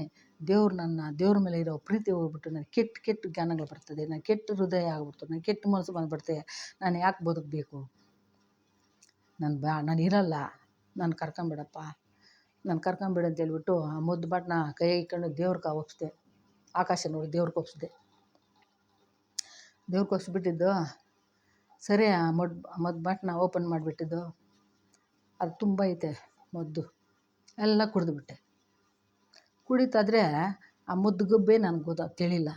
ದೇವ್ರ ಮೇಲೆ ಇರೋ ಪ್ರೀತಿ ಹೋಗ್ಬಿಟ್ಟು ನನಗೆ ಕೆಟ್ಟ ಜ್ಞಾನಗಳು ಬರ್ತದೆ. ನಾನು ಕೆಟ್ಟ ಹೃದಯ ಆಗ್ಬಿಡ್ತು, ನನಗೆ ಕೆಟ್ಟ ಮನಸ್ಸು ಬಂದುಬಿಡ್ತೆ. ನಾನು ಯಾಕೆ ಬದುಕಬೇಕು? ನಾನು ಇರಲ್ಲ, ನಾನು ಕರ್ಕೊಂಬಿಡಪ್ಪ, ನಾನು ಕರ್ಕೊಂಬಿಡು ಅಂತೇಳ್ಬಿಟ್ಟು ಆ ಮದ್ದು ಬಾಟ್ನ ಕೈಯಾಗ ಇಟ್ಕೊಂಡು ದೇವ್ರಿಗೆ ಒಪ್ಪಿಸ್ದೆ. ಆಕಾಶ ನೋಡಿ ದೇವ್ರಿಗೆ ಒಪ್ಪಿಸ್ದೆ. ದೇವ್ರಿಗೆ ಒಪ್ಪಿಸ್ಬಿಟ್ಟಿದ್ದು. ಸರಿ, ಆ ಮದ್ದು ಬಾಟ್ನ ಓಪನ್ ಮಾಡಿಬಿಟ್ಟಿದ್ದು. ಅದು ತುಂಬ ಐತೆ ಮದ್ದು, ಎಲ್ಲ ಕುಡಿದ್ಬಿಟ್ಟೆ. ಕುಡಿತಾದ್ರೆ ಆ ಮದ್ದು ಗಬ್ಬೆ ನನಗೆ ತಿಳಿಲ್ಲ.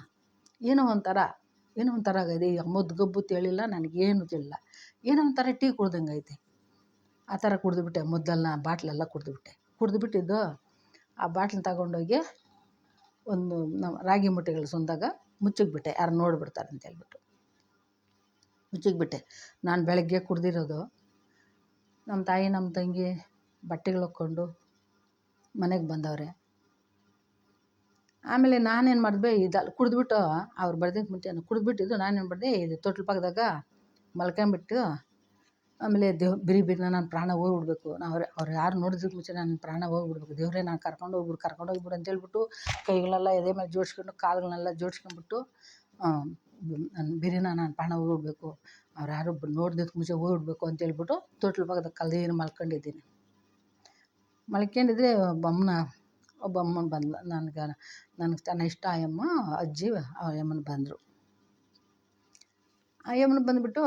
ಏನೋ ಒಂಥರ ಆಗಿದೆ. ಈ ಮದ್ದು ಗಬ್ಬು ತಿಳಿಲ್ಲ, ನನಗೇನು ತಿಳಿಲ್ಲ. ಏನೋ ಒಂಥರ ಟೀ ಕುಡ್ದಂಗೆ ಐತೆ. ಆ ಥರ ಕುಡಿದ್ಬಿಟ್ಟೆ. ಬಾಟ್ಲೆಲ್ಲ ಕುಡಿದ್ಬಿಟ್ಟಿದ್ದು. ಆ ಬಾಟ್ಲನ್ನ ತಗೊಂಡೋಗಿ ಒಂದು ರಾಗಿ ಮುಟ್ಟೆಗಳು ಸಂದಾಗ ಮುಚ್ಚಿಕ್ಬಿಟ್ಟೆ, ಯಾರು ನೋಡಿಬಿಡ್ತಾರೆ ಅಂತೇಳ್ಬಿಟ್ಟು ಮುಚ್ಚಿಕ್ಬಿಟ್ಟೆ. ನಾನು ಬೆಳಗ್ಗೆ ಕುಡ್ದಿರೋದು. ನಮ್ಮ ತಾಯಿ, ನಮ್ಮ ತಂಗಿ ಬಟ್ಟೆಗಳು ಹೊಕ್ಕೊಂಡು ಮನೆಗೆ ಬಂದವ್ರೆ. ಆಮೇಲೆ ನಾನೇನು ಮಾಡಿದೆ, ಇದೆಲ್ಲ ಕುಡಿದ್ಬಿಟ್ಟು ಅವ್ರು ಬರ್ದಕ್ಕೆ ಮುಂಚೆ ಕುಡಿದ್ಬಿಟ್ಟಿದ್ದು. ನಾನೇನು ಮಾಡಿದೆ, ಇದು ತೊಟ್ಲು ಪಕ್ಕದಾಗ ಮಲ್ಕೊಂಬಿಟ್ಟು, ಆಮೇಲೆ ಬಿರಿ ನಾನು ಪ್ರಾಣ ಹೋಗ್ಬಿಡ್ಬೇಕು. ಅವ್ರು ಯಾರು ನೋಡಿದ್ರಿಗೆ ಮುಂಚೆ ನನ್ನ ಪ್ರಾಣ ಹೋಗ್ಬಿಡ್ಬೇಕು. ದೇವರೇ, ನಾನು ಕರ್ಕೊಂಡೋಗ್ಬಿಡು ಅಂತೇಳ್ಬಿಟ್ಟು ಕೈಗಳೆಲ್ಲ ಎದೆ ಮೇಲೆ ಜೋಡಿಸ್ಕೊಂಡು, ಕಾಲುಗಳನ್ನೆಲ್ಲ ಜೋಡಿಸ್ಕೊಂಬಿಟ್ಟು, ನಾನು ಪ್ರಾಣ ಹೋಗ್ಬಿಡ್ಬೇಕು, ಅವ್ರು ಯಾರು ನೋಡಿದಕ್ಕೆ ಮುಂಚೆ ಹೋಗ್ಬಿಡ್ಬೇಕು ಅಂತೇಳ್ಬಿಟ್ಟು ತೊಟ್ಲು ಪಕ್ಕದಾಗ ಕಲ್ದೀನ ಮಲ್ಕೊಂಡಿದ್ದೀನಿ. ಮಲ್ಕೊಂಡಿದ್ರೆ ಒಬ್ಬ ಅಮ್ಮನ ಬಂದ್ಲು. ನನಗೆ ತನ್ನ ಇಷ್ಟ ಆಯಮ್ಮ ಅಜ್ಜಿ ಆ ಯಮ್ಮನ ಬಂದರು. ಆ ಯಮ್ಮನ ಬಂದುಬಿಟ್ಟು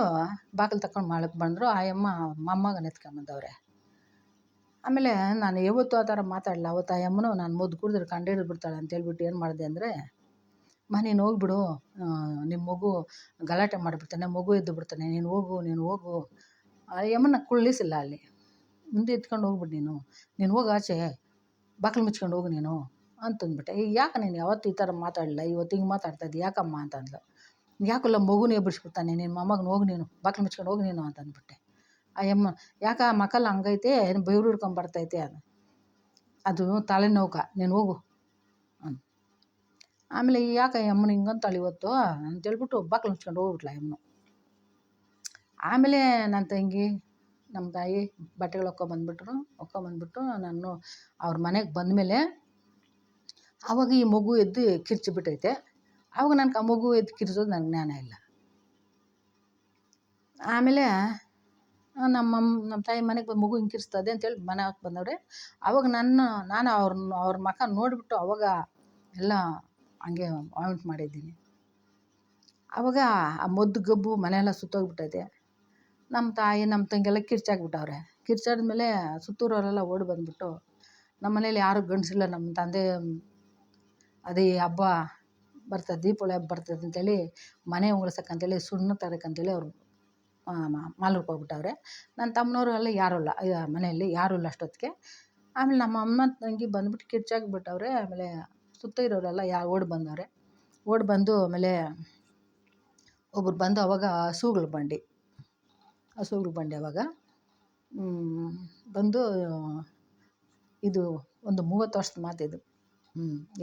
ಬಾಗಿಲು ತಗೊಂಡು ಮಾಡಕ್ಕೆ ಬಂದರು. ಆ ಯಮ್ಮ ಮೊಮ್ಮಗನ ಎತ್ಕೊಂಬಂದವ್ರೆ. ಆಮೇಲೆ ನಾನು ಯಾವತ್ತೂ ಆ ಥರ ಮಾತಾಡಲ್ಲ. ಅವತ್ತು ಆ ಯಮ್ಮನು ನಾನು ಮುದ್ದು ಕುಡಿದ್ರೆ ಕಂಡು ಹಿಡಿದು ಬಿಡ್ತಾಳೆ ಅಂತೇಳ್ಬಿಟ್ಟು ಏನು ಮಾಡಿದೆ ಅಂದರೆ, ನೀನು ಹೋಗ್ಬಿಡು, ನಿಮ್ಮ ಮಗು ಗಲಾಟೆ ಮಾಡಿಬಿಡ್ತಾನೆ, ಮಗು ಎದ್ದು ಬಿಡ್ತಾನೆ, ನೀನು ಹೋಗು. ಆ ಯಮ್ಮನ ಕುಳ್ಳಿಸಿಲ್ಲ ಅಲ್ಲಿ. ಮುಂದೆ ಎತ್ಕೊಂಡು ಹೋಗ್ಬಿಡು ನೀನು ಹೋಗು ಆಚೆ, ಬಾಗಿಲು ಮುಚ್ಕೊಂಡು ಹೋಗು ನೀನು ಅಂತಂದ್ಬಿಟ್ಟೆ. ಈಗ ಯಾಕೆ ನೀನು ಯಾವತ್ತು ಈ ಥರ ಮಾತಾಡಲಿಲ್ಲ, ಇವತ್ತು ಹಿಂಗೆ ಮಾತಾಡ್ತಾ ಇದ್ದೆ ಯಾಕಮ್ಮ ಅಂತಂದ್ಲು. ಯಾಕಲ್ಲ ಮಗುನೇ ಎಬ್ಬಿಸ್ಬಿಡ್ತಾನೆ ನಿನ್ನ ಮೊಮ್ಮಗನ, ಹೋಗು ನೀನು ಬಾಗಿಲು ಮುಚ್ಕೊಂಡು ಹೋಗು ನೀನು ಅಂತಂದ್ಬಿಟ್ಟೆ. ಆ ಯಮ್ಮ ಯಾಕ ಮಕ್ಕಳು ಹಂಗೈತೆ, ಬೆವ್ರು ಹಿಡ್ಕೊಂಡು ಬರ್ತೈತೆ ಅದು ತಲೆನೋವು, ನೀನು ಹೋಗು ಅಂತ. ಆಮೇಲೆ ಯಾಕೆ ಯಮ್ಮನ ಹಿಂಗಂತಾಳೆ ಇವತ್ತು ಅಂತೇಳ್ಬಿಟ್ಟು ಬಾಗಿಲು ಮುಚ್ಕೊಂಡು ಹೋಗ್ಬಿಟ್ಲ ಯಮ್ಮನು. ಆಮೇಲೆ ನನ್ನ ತಂಗಿ ನಮ್ಮ ತಾಯಿ ಬಟ್ಟೆಗಳು ಹೊಕ್ಕೊಂಬಂದ್ಬಿಟ್ಟು ನಾನು ಅವ್ರ ಮನೆಗೆ ಬಂದಮೇಲೆ ಆವಾಗ ಈ ಮಗು ಎದ್ದು ಕಿರ್ಚಿಬಿಟ್ಟೈತೆ. ಆವಾಗ ನನಗೆ ಆ ಮಗು ಎದ್ದು ಕಿರ್ಚೋದು ನನಗೆ ಜ್ಞಾನ ಇಲ್ಲ. ಆಮೇಲೆ ನಮ್ಮ ತಾಯಿ ಮನೆಗೆ ಬಂದು ಮಗು ಹಿಂಗೆ ಕಿರ್ಸ್ತದೆ ಅಂತೇಳಿ ಮನೆ ಹಾಕಿ ಬಂದವ್ರೆ. ಆವಾಗ ನಾನು ಅವ್ರ ಮಖ ನೋಡಿಬಿಟ್ಟು ಅವಾಗ ಎಲ್ಲ ಹಂಗೆ ವಾಮಿಟ್ ಮಾಡಿದ್ದೀನಿ. ಆವಾಗ ಆ ಮೊದ್ದು ಗಬ್ಬು ಮನೆಯೆಲ್ಲ ಸುತ್ತೋಗ್ಬಿಟ್ಟೈತೆ. ನಮ್ಮ ತಾಯಿ ನಮ್ಮ ತಂಗಿಯೆಲ್ಲ ಕಿರ್ಚಾಕ್ಬಿಟ್ಟವ್ರೆ. ಕಿರ್ಚಾದ್ಮೇಲೆ ಸುತ್ತೂರವರೆಲ್ಲ ಓಡಿ ಬಂದುಬಿಟ್ಟು ನಮ್ಮ ಮನೇಲಿ ಯಾರೂ ಗಂಡಸಿಲ್ಲ. ನಮ್ಮ ತಂದೆ ಅದೇ ಹಬ್ಬ ಬರ್ತದೆ, ದೀಪಾವಳಿ ಹಬ್ಬ ಬರ್ತದೆ ಅಂತೇಳಿ ಮನೆ ಉಳ್ಸಕ್ಕಂತೇಳಿ ಸುಣ್ಣ ತರಕ್ಕಂತೇಳಿ ಅವ್ರು ಮಾಲೂರಿಗೆ ಹೋಗ್ಬಿಟ್ಟವ್ರೆ. ನನ್ನ ತಮ್ಮನವರು ಎಲ್ಲ ಯಾರೂ ಇಲ್ಲ ಮನೆಯಲ್ಲಿ, ಯಾರೂ ಇಲ್ಲ ಅಷ್ಟೊತ್ತಿಗೆ. ಆಮೇಲೆ ನಮ್ಮ ಅಮ್ಮ ತಂಗಿ ಬಂದುಬಿಟ್ಟು ಕಿರ್ಚಾಕ್ಬಿಟ್ಟವ್ರೆ. ಆಮೇಲೆ ಸುತ್ತ ಇರೋರೆಲ್ಲ ಓಡಿ ಬಂದವ್ರೆ. ಓಡಿ ಬಂದು ಆಮೇಲೆ ಒಬ್ರು ಬಂದು ಅವಾಗ ಹಸುಗಳ ಬಂಡಿ ಅವಾಗ ಬಂದು, ಇದು ಒಂದು 30 ವರ್ಷದ ಮಾತಿದು.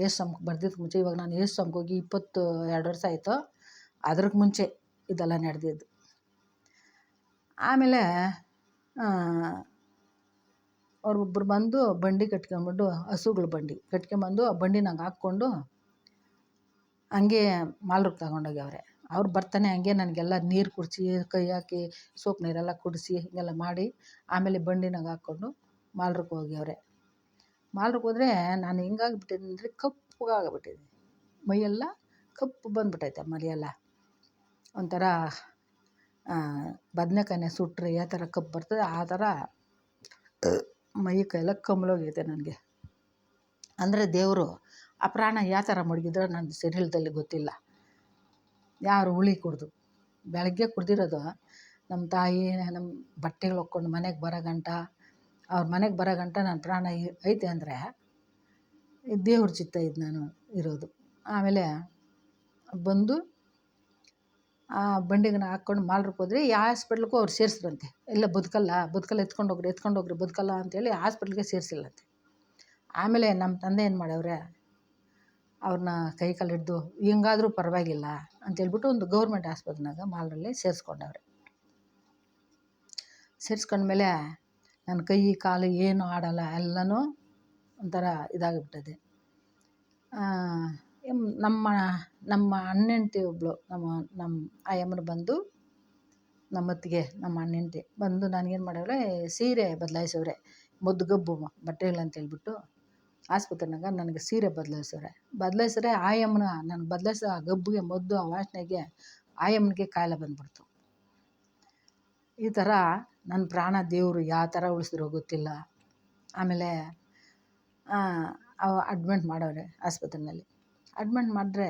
ಏಷ್ಯಾಮ್ಗೆ ಬರ್ದಿದ್ದಕ್ಕೆ ಮುಂಚೆ. ಇವಾಗ ನಾನು ಏಷ್ಯಾಮ್ಗೆ ಹೋಗಿ 22 ವರ್ಷ ಆಯಿತು. ಅದ್ರಿಗೆ ಮುಂಚೆ ಇದೆಲ್ಲ ನಡೆದಿದ್ದು. ಆಮೇಲೆ ಅವ್ರೊಬ್ಬರು ಬಂದು ಬಂಡಿ ಕಟ್ಕೊಂಬಿಟ್ಟು, ಹಸುಗಳ ಬಂಡಿ ಕಟ್ಕೊಂಬಂದು ಆ ಬಂಡಿ ನಂಗೆ ಹಾಕ್ಕೊಂಡು ಹಂಗೆ ಮಾಲೂರಿಗೆ ತಗೊಂಡೋಗ್ಯವ್ರೆ. ಅವ್ರು ಬರ್ತಾನೆ ಹಂಗೆ ನನಗೆಲ್ಲ ನೀರು ಕುಡಿಸಿ, ಕೈ ಹಾಕಿ ಸೋಪ್ ನೀರೆಲ್ಲ ಕುಡಿಸಿ ಹಿಂಗೆಲ್ಲ ಮಾಡಿ ಆಮೇಲೆ ಬಂಡಿನಾಗ ಹಾಕ್ಕೊಂಡು ಮಾಲೂರಿಗೆ ಹೋಗ್ಯವ್ರೆ. ಮಾಲೂರಿಗೆ ಹೋದರೆ ನಾನು ಹೆಂಗಾಗ್ಬಿಟ್ಟಿದ್ದೀನಿ ಅಂದರೆ ಕಪ್ಪಗಾಗ್ಬಿಟ್ಟಿದ್ದೀನಿ. ಮೈಯೆಲ್ಲ ಕಪ್ಪು ಬಂದುಬಿಟ್ಟೈತೆ. ಮೈಯೆಲ್ಲ ಒಂಥರ ಬದನೆಕಾಯಿನ ಸುಟ್ಟರೆ ಯಾವ ಥರ ಕಪ್ಪು ಬರ್ತದೆ ಆ ಥರ ಮೈ ಕೈಯೆಲ್ಲ ಕಮ್ಲೋಗೈತೆ ನನಗೆ. ಅಂದರೆ ದೇವರು ಆ ಪ್ರಾಣ ಯಾವ ಥರ ಮಡಗಿದ್ರೆ ನನ್ನ ಶರೀರದಲ್ಲಿ ಗೊತ್ತಿಲ್ಲ. ಯಾರು ಹುಳಿ ಕುಡ್ದು ಬೆಳಗ್ಗೆ ಕುಡ್ದಿರೋದು. ನಮ್ಮ ತಾಯಿ ನಮ್ಮ ಬಟ್ಟೆಗಳು ಹೊಕ್ಕೊಂಡು ಮನೆಗೆ ಬರೋ ಗಂಟ, ಅವ್ರ ಮನೆಗೆ ಬರೋ ಗಂಟ ನನ್ನ ಪ್ರಾಣ ಐತೆ ಅಂದರೆ ದೇವ್ರ ಚಿತ್ತ ಇದು ನಾನು ಇರೋದು. ಆಮೇಲೆ ಬಂದು ಆ ಬಂಡಿಗೆ ಹಾಕ್ಕೊಂಡು ಮಾಲೂರಿಗೆ ಹೋದ್ರೆ ಯಾವ ಹಾಸ್ಪಿಟ್ಲಿಗೂ ಅವ್ರು ಸೇರಿಸ್ರಂತೆ. ಇಲ್ಲ ಬದುಕಲ್ಲ ಎತ್ಕೊಂಡೋಗ್ರಿ ಬದುಕಲ್ಲ ಅಂತೇಳಿ ಹಾಸ್ಪಿಟ್ಲಿಗೆ ಸೇರಿಸಿಲ್ಲಂತೆ. ಆಮೇಲೆ ನಮ್ಮ ತಂದೆ ಏನು ಮಾಡವ್ರೆ, ಅವ್ರನ್ನ ಕೈ ಕಾಲು ಹಿಡ್ದು ಹಿಂಗಾದರೂ ಪರವಾಗಿಲ್ಲ ಅಂತೇಳ್ಬಿಟ್ಟು ಒಂದು ಗೌರ್ಮೆಂಟ್ ಆಸ್ಪತ್ರೆನಾಗ ಮಾಲೂರಲ್ಲಿ ಸೇರಿಸ್ಕೊಂಡವ್ರೆ. ಸೇರಿಸ್ಕೊಂಡ್ಮೇಲೆ ನನ್ನ ಕೈ ಕಾಲು ಏನು ಆಡೋಲ್ಲ, ಎಲ್ಲನೂ ಒಂಥರ ಇದಾಗಿಬಿಟ್ಟದೆ. ನಮ್ಮ ಅಣ್ಣೆಂಟಿ ಒಬ್ಬಳು ನಮ್ಮ ಆಯಮ್ಮನ ಬಂದು ನಮ್ಮ ಅತ್ತಿಗೆ, ನಮ್ಮ ಅಣ್ಣೆಂಟಿ ಬಂದು ನನಗೇನು ಮಾಡವ್ರೆ, ಸೀರೆ ಬದಲಾಯಿಸವ್ರೆ. ಮೊದ್ದುಗಬ್ಬು ಬಟ್ಟೆಗಳಂತೇಳ್ಬಿಟ್ಟು ಆಸ್ಪತ್ರೆನಾಗ ನನಗೆ ಸೀರೆ ಬದಲಾಯಿಸ್ರೆ ಆಯಮ್ಮನ ನನಗೆ ಬದಲಾಯಿಸೋ ಆ ಗಬ್ಬಿಗೆ ಮದ್ದು ಆ ವಾಸನೆಗೆ ಆಯಮ್ಮನಿಗೆ ಕಾಯಿಲೆ ಬಂದ್ಬಿಡ್ತು. ಈ ಥರ ನನ್ನ ಪ್ರಾಣ ದೇವರು ಯಾವ ಥರ ಉಳಿಸಿದ್ರೋ ಗೊತ್ತಿಲ್ಲ. ಆಮೇಲೆ ಅಡ್ಮಿಟ್ ಮಾಡವ್ರೆ ಆಸ್ಪತ್ರೆಯಲ್ಲಿ. ಅಡ್ಮಿಟ್ ಮಾಡಿದ್ರೆ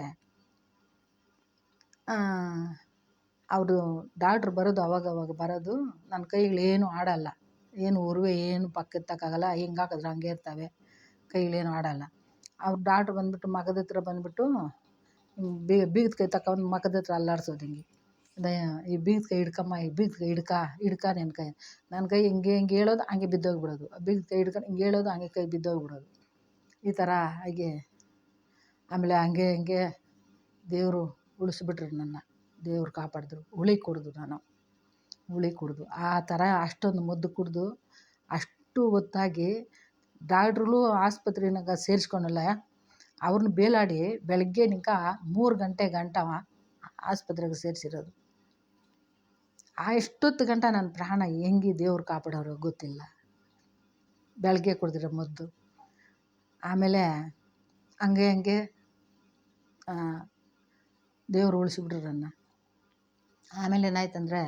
ಅವರು ಡಾಕ್ಟ್ರು ಬರೋದು ಅವಾಗವಾಗ ಬರೋದು. ನನ್ನ ಕೈಗಳೇನು ಆಡೋಲ್ಲ, ಏನು ಉರುವೆ ಏನು ಪಕ್ಕೆತ್ತಕ್ಕಾಗಲ್ಲ, ಹಿಂಗೆ ಹಾಕಿದ್ರೆ ಹಂಗೆ ಇರ್ತವೆ, ಕೈಗಳೇನು ಆಡೋಲ್ಲ. ಅವ್ರು ಡಾಕ್ಟ್ರು ಬಂದುಬಿಟ್ಟು ಮಗದ ಹತ್ರ ಬಂದುಬಿಟ್ಟು ಬೀಗದ ಕೈ ತಗೊಂಡು ಮಗದ ಹತ್ರ ಅಲ್ಲಾಡ್ಸೋದು ಹಿಂಗೆ. ಈ ಬೀಗದ ಕೈ ಹಿಡ್ಕಮ್ಮ, ಈ ಬೀಗದ ಕೈ ಹಿಡ್ಕ ನಿನ್ನ ಕೈ. ನನ್ನ ಕೈ ಹಿಂಗೆ ಹೇಳೋದು ಹಂಗೆ ಬಿದ್ದೋಗ್ಬಿಡೋದು. ಬೀಗದ ಕೈ ಹಿಡ್ಕೊಂಡು ಹಿಂಗೆ ಹೇಳೋದು ಹಂಗೆ ಕೈ ಬಿದ್ದೋಗ್ಬಿಡೋದು. ಈ ಥರ ಹಾಗೆ ಆಮೇಲೆ ಹಂಗೆ ದೇವರು ಉಳಿಸ್ಬಿಟ್ರು ನನ್ನ, ದೇವ್ರು ಕಾಪಾಡಿದ್ರು. ಹುಳಿ ಕುಡಿದು ಆ ಥರ ಅಷ್ಟೊಂದು ಮದ್ದು ಕುಡಿದು ಅಷ್ಟು ಹೊತ್ತಾಗಿ ಡಾಕ್ಟ್ರುಗಳು ಆಸ್ಪತ್ರೆನಾಗ ಸೇರಿಸ್ಕೊಂಡಲ್ಲ, ಅವ್ರನ್ನ ಬೇಲಾಡಿ ಬೆಳಗ್ಗೆ 3 ಗಂಟೆ ಆಸ್ಪತ್ರೆಗೆ ಸೇರಿಸಿರೋದು. ಎಷ್ಟೊತ್ತು ಗಂಟ ನನ್ನ ಪ್ರಾಣ ಹೆಂಗೆ ದೇವ್ರು ಕಾಪಾಡೋರು ಗೊತ್ತಿಲ್ಲ. ಬೆಳಗ್ಗೆ ಕುಡಿದಿರೋ ಮದ್ದು. ಆಮೇಲೆ ಹಂಗೆ ದೇವ್ರು ಉಳಿಸಿಬಿಟ್ರು ನನ್ನ. ಆಮೇಲೆ ಏನಾಯ್ತಂದರೆ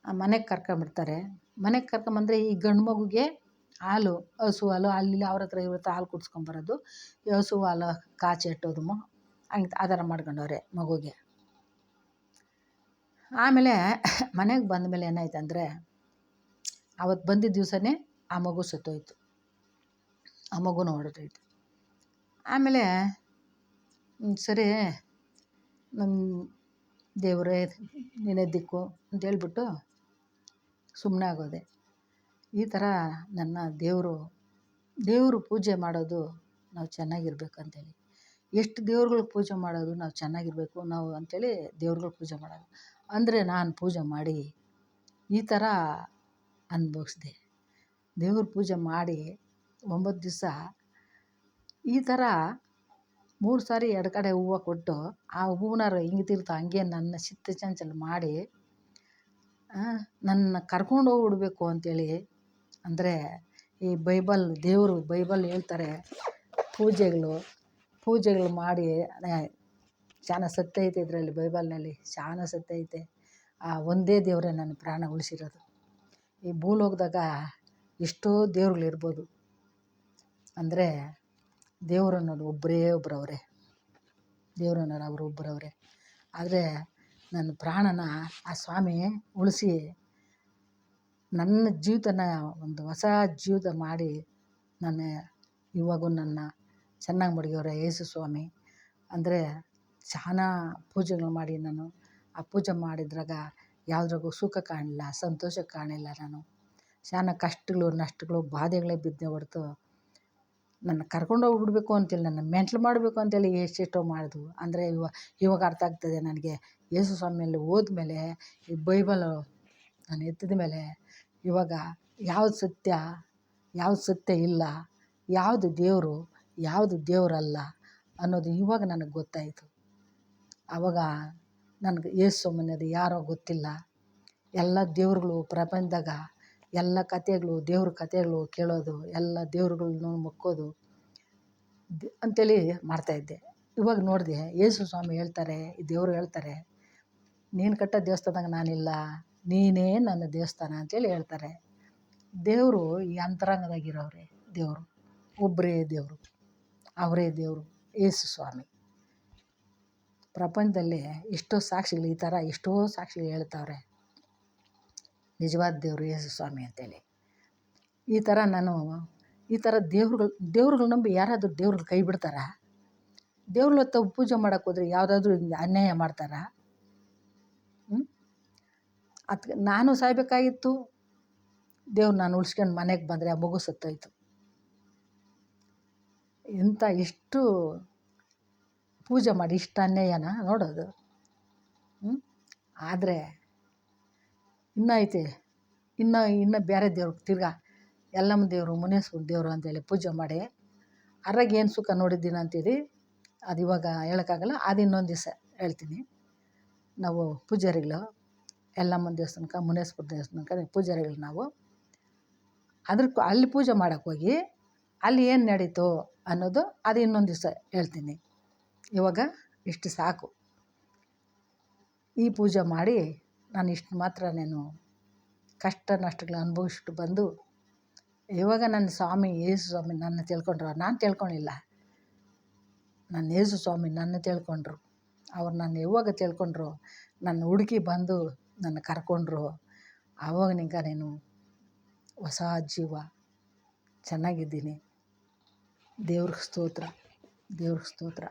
ಮನೆಗೆ ಕರ್ಕೊಂಬಿಡ್ತಾರೆ. ಮನೆಗೆ ಕರ್ಕೊಂಬಂದರೆ ಈ ಗಂಡು ಮಗುಗೆ ಹಾಲು, ಹಸು ಹಾಲು ಅಲ್ಲಿ ಅವ್ರ ಹತ್ರ ಇವ್ರ ಹತ್ರ ಹಾಲು ಕುಡ್ಸ್ಕೊಂಬರೋದು, ಈ ಹಸು ಹಾಲು ಕಾಚಿ ಇಟ್ಟೋದು ಹಂಗೆ ಆ ಥರ ಮಾಡ್ಕೊಂಡವ್ರೆ ಮಗುಗೆ. ಆಮೇಲೆ ಮನೆಗೆ ಬಂದಮೇಲೆ ಏನಾಯ್ತಂದರೆ ಅವತ್ತು ಬಂದಿದ್ದ ದಿವಸನೇ ಆ ಮಗು ಸತ್ತೋಯ್ತು, ಆ ಮಗುನೂ ಹೊರಟೋಯ್ತು. ಆಮೇಲೆ ಸರಿ ನಮ್ಮ ದೇವರೇ ನೀನೇ ದಿಕ್ಕು ಅಂತೇಳ್ಬಿಟ್ಟು ಸುಮ್ಮನೆ ಆಗೋದೆ. ಈ ಥರ ನನ್ನ ದೇವರು ಪೂಜೆ ಮಾಡೋದು ನಾವು ಚೆನ್ನಾಗಿರ್ಬೇಕಂತೇಳಿ, ಎಷ್ಟು ದೇವ್ರುಗಳಿಗೆ ಪೂಜೆ ಮಾಡೋದು ನಾವು ಚೆನ್ನಾಗಿರಬೇಕು ನಾವು ಅಂಥೇಳಿ ದೇವ್ರುಗಳಿಗೆ ಪೂಜೆ ಮಾಡೋದು. ಅಂದರೆ ನಾನು ಪೂಜೆ ಮಾಡಿ ಈ ಥರ ಅನುಭವಿಸ್ದೆ. ದೇವ್ರ ಪೂಜೆ ಮಾಡಿ 9 ದಿವಸ ಈ ಥರ 3 ಸಾರಿ ಎಡಗಡೆ ಹೂವು ಕೊಟ್ಟು ಆ ಹೂವನಾರು ಹಿಂಗೆ ತಿರ್ತಾ ಹಂಗೆ ನನ್ನ ಚಿತ್ತ ಚಂಚಲ ಮಾಡಿ ನನ್ನ ಕರ್ಕೊಂಡು ಹೋಗ್ಬಿಡ್ಬೇಕು ಅಂಥೇಳಿ. ಅಂದರೆ ಈ ಬೈಬಲ್ ಹೇಳ್ತಾರೆ, ಪೂಜೆಗಳು ಮಾಡಿ చాలా ಸತ್ಯ ಐತೆ ಇದರಲ್ಲಿ, ಬೈಬಲ್ನಲ್ಲಿ చాలా ಸತ್ಯ ಐತೆ. ಆ ಒಂದೇ ದೇವರೇ ನನ್ನ ಪ್ರಾಣ ಉಳಿಸಿರೋದು. ಈ ಭೂಲೋಕದಾಗ ಎಷ್ಟೋ ದೇವ್ರುಗಳಿರ್ಬೋದು, ಅಂದರೆ ದೇವರು ಅನ್ನೋರು ಒಬ್ಬರವರೇ, ದೇವರು ಅನ್ನೋರು ಅವರು ಒಬ್ಬರವರೇ. ಆದರೆ ನನ್ನ ಪ್ರಾಣನ ಆ ಸ್ವಾಮಿ ಉಳಿಸಿ ನನ್ನ ಜೀವಿತನ ಒಂದು ಹೊಸ ಜೀವಿತ ಮಾಡಿ ಇವಾಗೂ ನನ್ನ ಚೆನ್ನಾಗಿ ಮಡಗ್ಯವ್ರೆ ಯೇಸು ಸ್ವಾಮಿ. ಅಂದರೆ చాలా ಪೂಜೆಗಳು ಮಾಡಿ ನಾನು ಆ ಪೂಜೆ ಮಾಡಿದ್ರಾಗ ಯಾವುದ್ರಾಗೂ ಸುಖ ಕಾಣಲಿಲ್ಲ, ಸಂತೋಷ ಕಾಣಲಿಲ್ಲ. ನಾನು చాలా ಕಷ್ಟಗಳು, ನಷ್ಟಗಳು, ಬಾಧೆಗಳೇ ಬಿದ್ದೆ ಹೊರ್ತು ನನ್ನ ಕರ್ಕೊಂಡೋಗ್ಬಿಡ್ಬೇಕು ಅಂತೇಳಿ, ನನ್ನ ಮೆಂಟ್ಲು ಮಾಡಬೇಕು ಅಂತೇಳಿ ಎಷ್ಟೆಷ್ಟೋ ಮಾಡಿದ್ವು. ಅಂದರೆ ಇವಾಗ ಅರ್ಥ ಆಗ್ತದೆ ನನಗೆ. ಯೇಸು ಸ್ವಾಮಿಯಲ್ಲಿ ಹೋದ್ಮೇಲೆ ಈ ಬೈಬಲು ನಾನು ಎತ್ತಿದ ಮೇಲೆ ಇವಾಗ ಯಾವ್ದು ಸತ್ಯ ಇಲ್ಲ, ಯಾವುದು ದೇವರು, ಯಾವುದು ದೇವರಲ್ಲ ಅನ್ನೋದು ಇವಾಗ ನನಗೆ ಗೊತ್ತಾಯಿತು. ಆವಾಗ ನನಗೆ ಯೇಸು ಸ್ವಾಮಿನದು ಯಾರೋ ಗೊತ್ತಿಲ್ಲ. ಎಲ್ಲ ದೇವ್ರುಗಳು ಪ್ರಪಂಚದಾಗ ಎಲ್ಲ ಕಥೆಗಳು, ದೇವ್ರ ಕಥೆಗಳು ಕೇಳೋದು, ಎಲ್ಲ ದೇವ್ರುಗಳ್ನು ಮೊಕ್ಕೋದು ಅಂಥೇಳಿ ಮಾಡ್ತಾಯಿದ್ದೆ. ಇವಾಗ ನೋಡಿದೆ ಯೇಸು ಸ್ವಾಮಿ ಹೇಳ್ತಾರೆ, ಈ ದೇವರು ಹೇಳ್ತಾರೆ, ನೀನು ಕಟ್ಟೋ ದೇವಸ್ಥಾನದಾಗ ನಾನಿಲ್ಲ, ನೀನೇ ನನ್ನ ದೇವಸ್ಥಾನ ಅಂತೇಳಿ ಹೇಳ್ತಾರೆ. ದೇವರು ಈ ಅಂತರಂಗದಾಗಿರೋರೆ ದೇವರು, ಒಬ್ಬರೇ ದೇವರು, ಅವರೇ ದೇವರು ಯೇಸು ಸ್ವಾಮಿ. ಪ್ರಪಂಚದಲ್ಲಿ ಎಷ್ಟೋ ಸಾಕ್ಷಿಗಳು, ಈ ಥರ ಎಷ್ಟೋ ಸಾಕ್ಷಿಗಳು ಹೇಳ್ತಾವ್ರೆ, ನಿಜವಾದ ದೇವರು ಯೇಸು ಸ್ವಾಮಿ ಅಂತೇಳಿ. ಈ ಥರ ನಾನು ಈ ಥರ ದೇವ್ರುಗಳು ನಂಬಿ ಯಾರಾದರೂ ದೇವ್ರುಗಳು ಕೈ ಬಿಡ್ತಾರಾ? ದೇವ್ರುಗಳ ಹತ್ರ ಪೂಜೆ ಮಾಡೋಕ್ಕೆ ಹೋದರೆ ಯಾವುದಾದ್ರೂ ಹಿಂಗೆ ಅನ್ಯಾಯ ಮಾಡ್ತಾರಾ? ಅದಕ್ಕೆ ನಾನು ಸಾಯಬೇಕಾಗಿತ್ತು, ದೇವ್ರು ನಾನು ಉಳಿಸ್ಕೊಂಡು ಮನೆಗೆ ಬಂದರೆ ಆ ಮಗು ಸತ್ತೋಯ್ತು. ಎಷ್ಟು ಪೂಜೆ ಮಾಡಿ ಇಷ್ಟು ಅನ್ಯಾಯನ ನೋಡೋದು. ಆದರೆ ಇನ್ನೂ ಐತೆ, ಇನ್ನು ಬೇರೆ ದೇವ್ರು ತಿರ್ಗಾ ಎಲ್ಲಮ್ಮ ದೇವರು, ಮುನೇಶ್ವರ ದೇವರು ಅಂತೇಳಿ ಪೂಜೆ ಮಾಡಿ ಅದ್ರಾಗ ಏನು ಸುಖ ನೋಡಿದ್ದೀನಿ ಅಂತೀರಿ, ಅದು ಇವಾಗ ಹೇಳೋಕ್ಕಾಗಲ್ಲ, ಅದು ಇನ್ನೊಂದು ದಿವಸ ಹೇಳ್ತೀನಿ. ನಾವು ಪೂಜಾರಿಗಳು ಎಲ್ಲಮ್ಮನ ದೇವಸ್ಥಾನಕ್ಕೆ, ಮುನೇಶ್ವರ ದೇವಸ್ಥಾನಕ್ಕೆ ಪೂಜಾರಿಗಳು ನಾವು. ಅಲ್ಲಿ ಪೂಜೆ ಮಾಡೋಕ್ಕೆ ಹೋಗಿ ಅಲ್ಲಿ ಏನು ನಡೀತು ಅನ್ನೋದು ಅದು ಇನ್ನೊಂದು ದಿವಸ ಹೇಳ್ತೀನಿ. ಇವಾಗ ಇಷ್ಟು ಸಾಕು. ಈ ಪೂಜೆ ಮಾಡಿ ನಾನು ಇಷ್ಟು ಮಾತ್ರ ಕಷ್ಟ ನಷ್ಟಗಳು ಅನುಭವಿಸ್ಬಿಟ್ಟು ಬಂದು ಇವಾಗ ನನ್ನ ಸ್ವಾಮಿ ಯೇಸು ಸ್ವಾಮಿ ನನ್ನ ತಿಳ್ಕೊಂಡ್ರು. ನಾನು ತಿಳ್ಕೊಂಡಿಲ್ಲ, ನನ್ನ ಯೇಸು ಸ್ವಾಮಿ ನನ್ನ ತಿಳ್ಕೊಂಡ್ರು. ಅವ್ರು ನನ್ನ ಯಾವಾಗ ತಿಳ್ಕೊಂಡ್ರು, ನನ್ನ ಹುಡುಕಿ ಬಂದು ನನ್ನ ಕರ್ಕೊಂಡ್ರು. ಆವಾಗ ನೀನು ಹೊಸ ಜೀವ, ಚೆನ್ನಾಗಿದ್ದೀನಿ. ದೇವ್ರಿಗೆ ಸ್ತೋತ್ರ, ದೇವ್ರಿಗೆ ಸ್ತೋತ್ರ.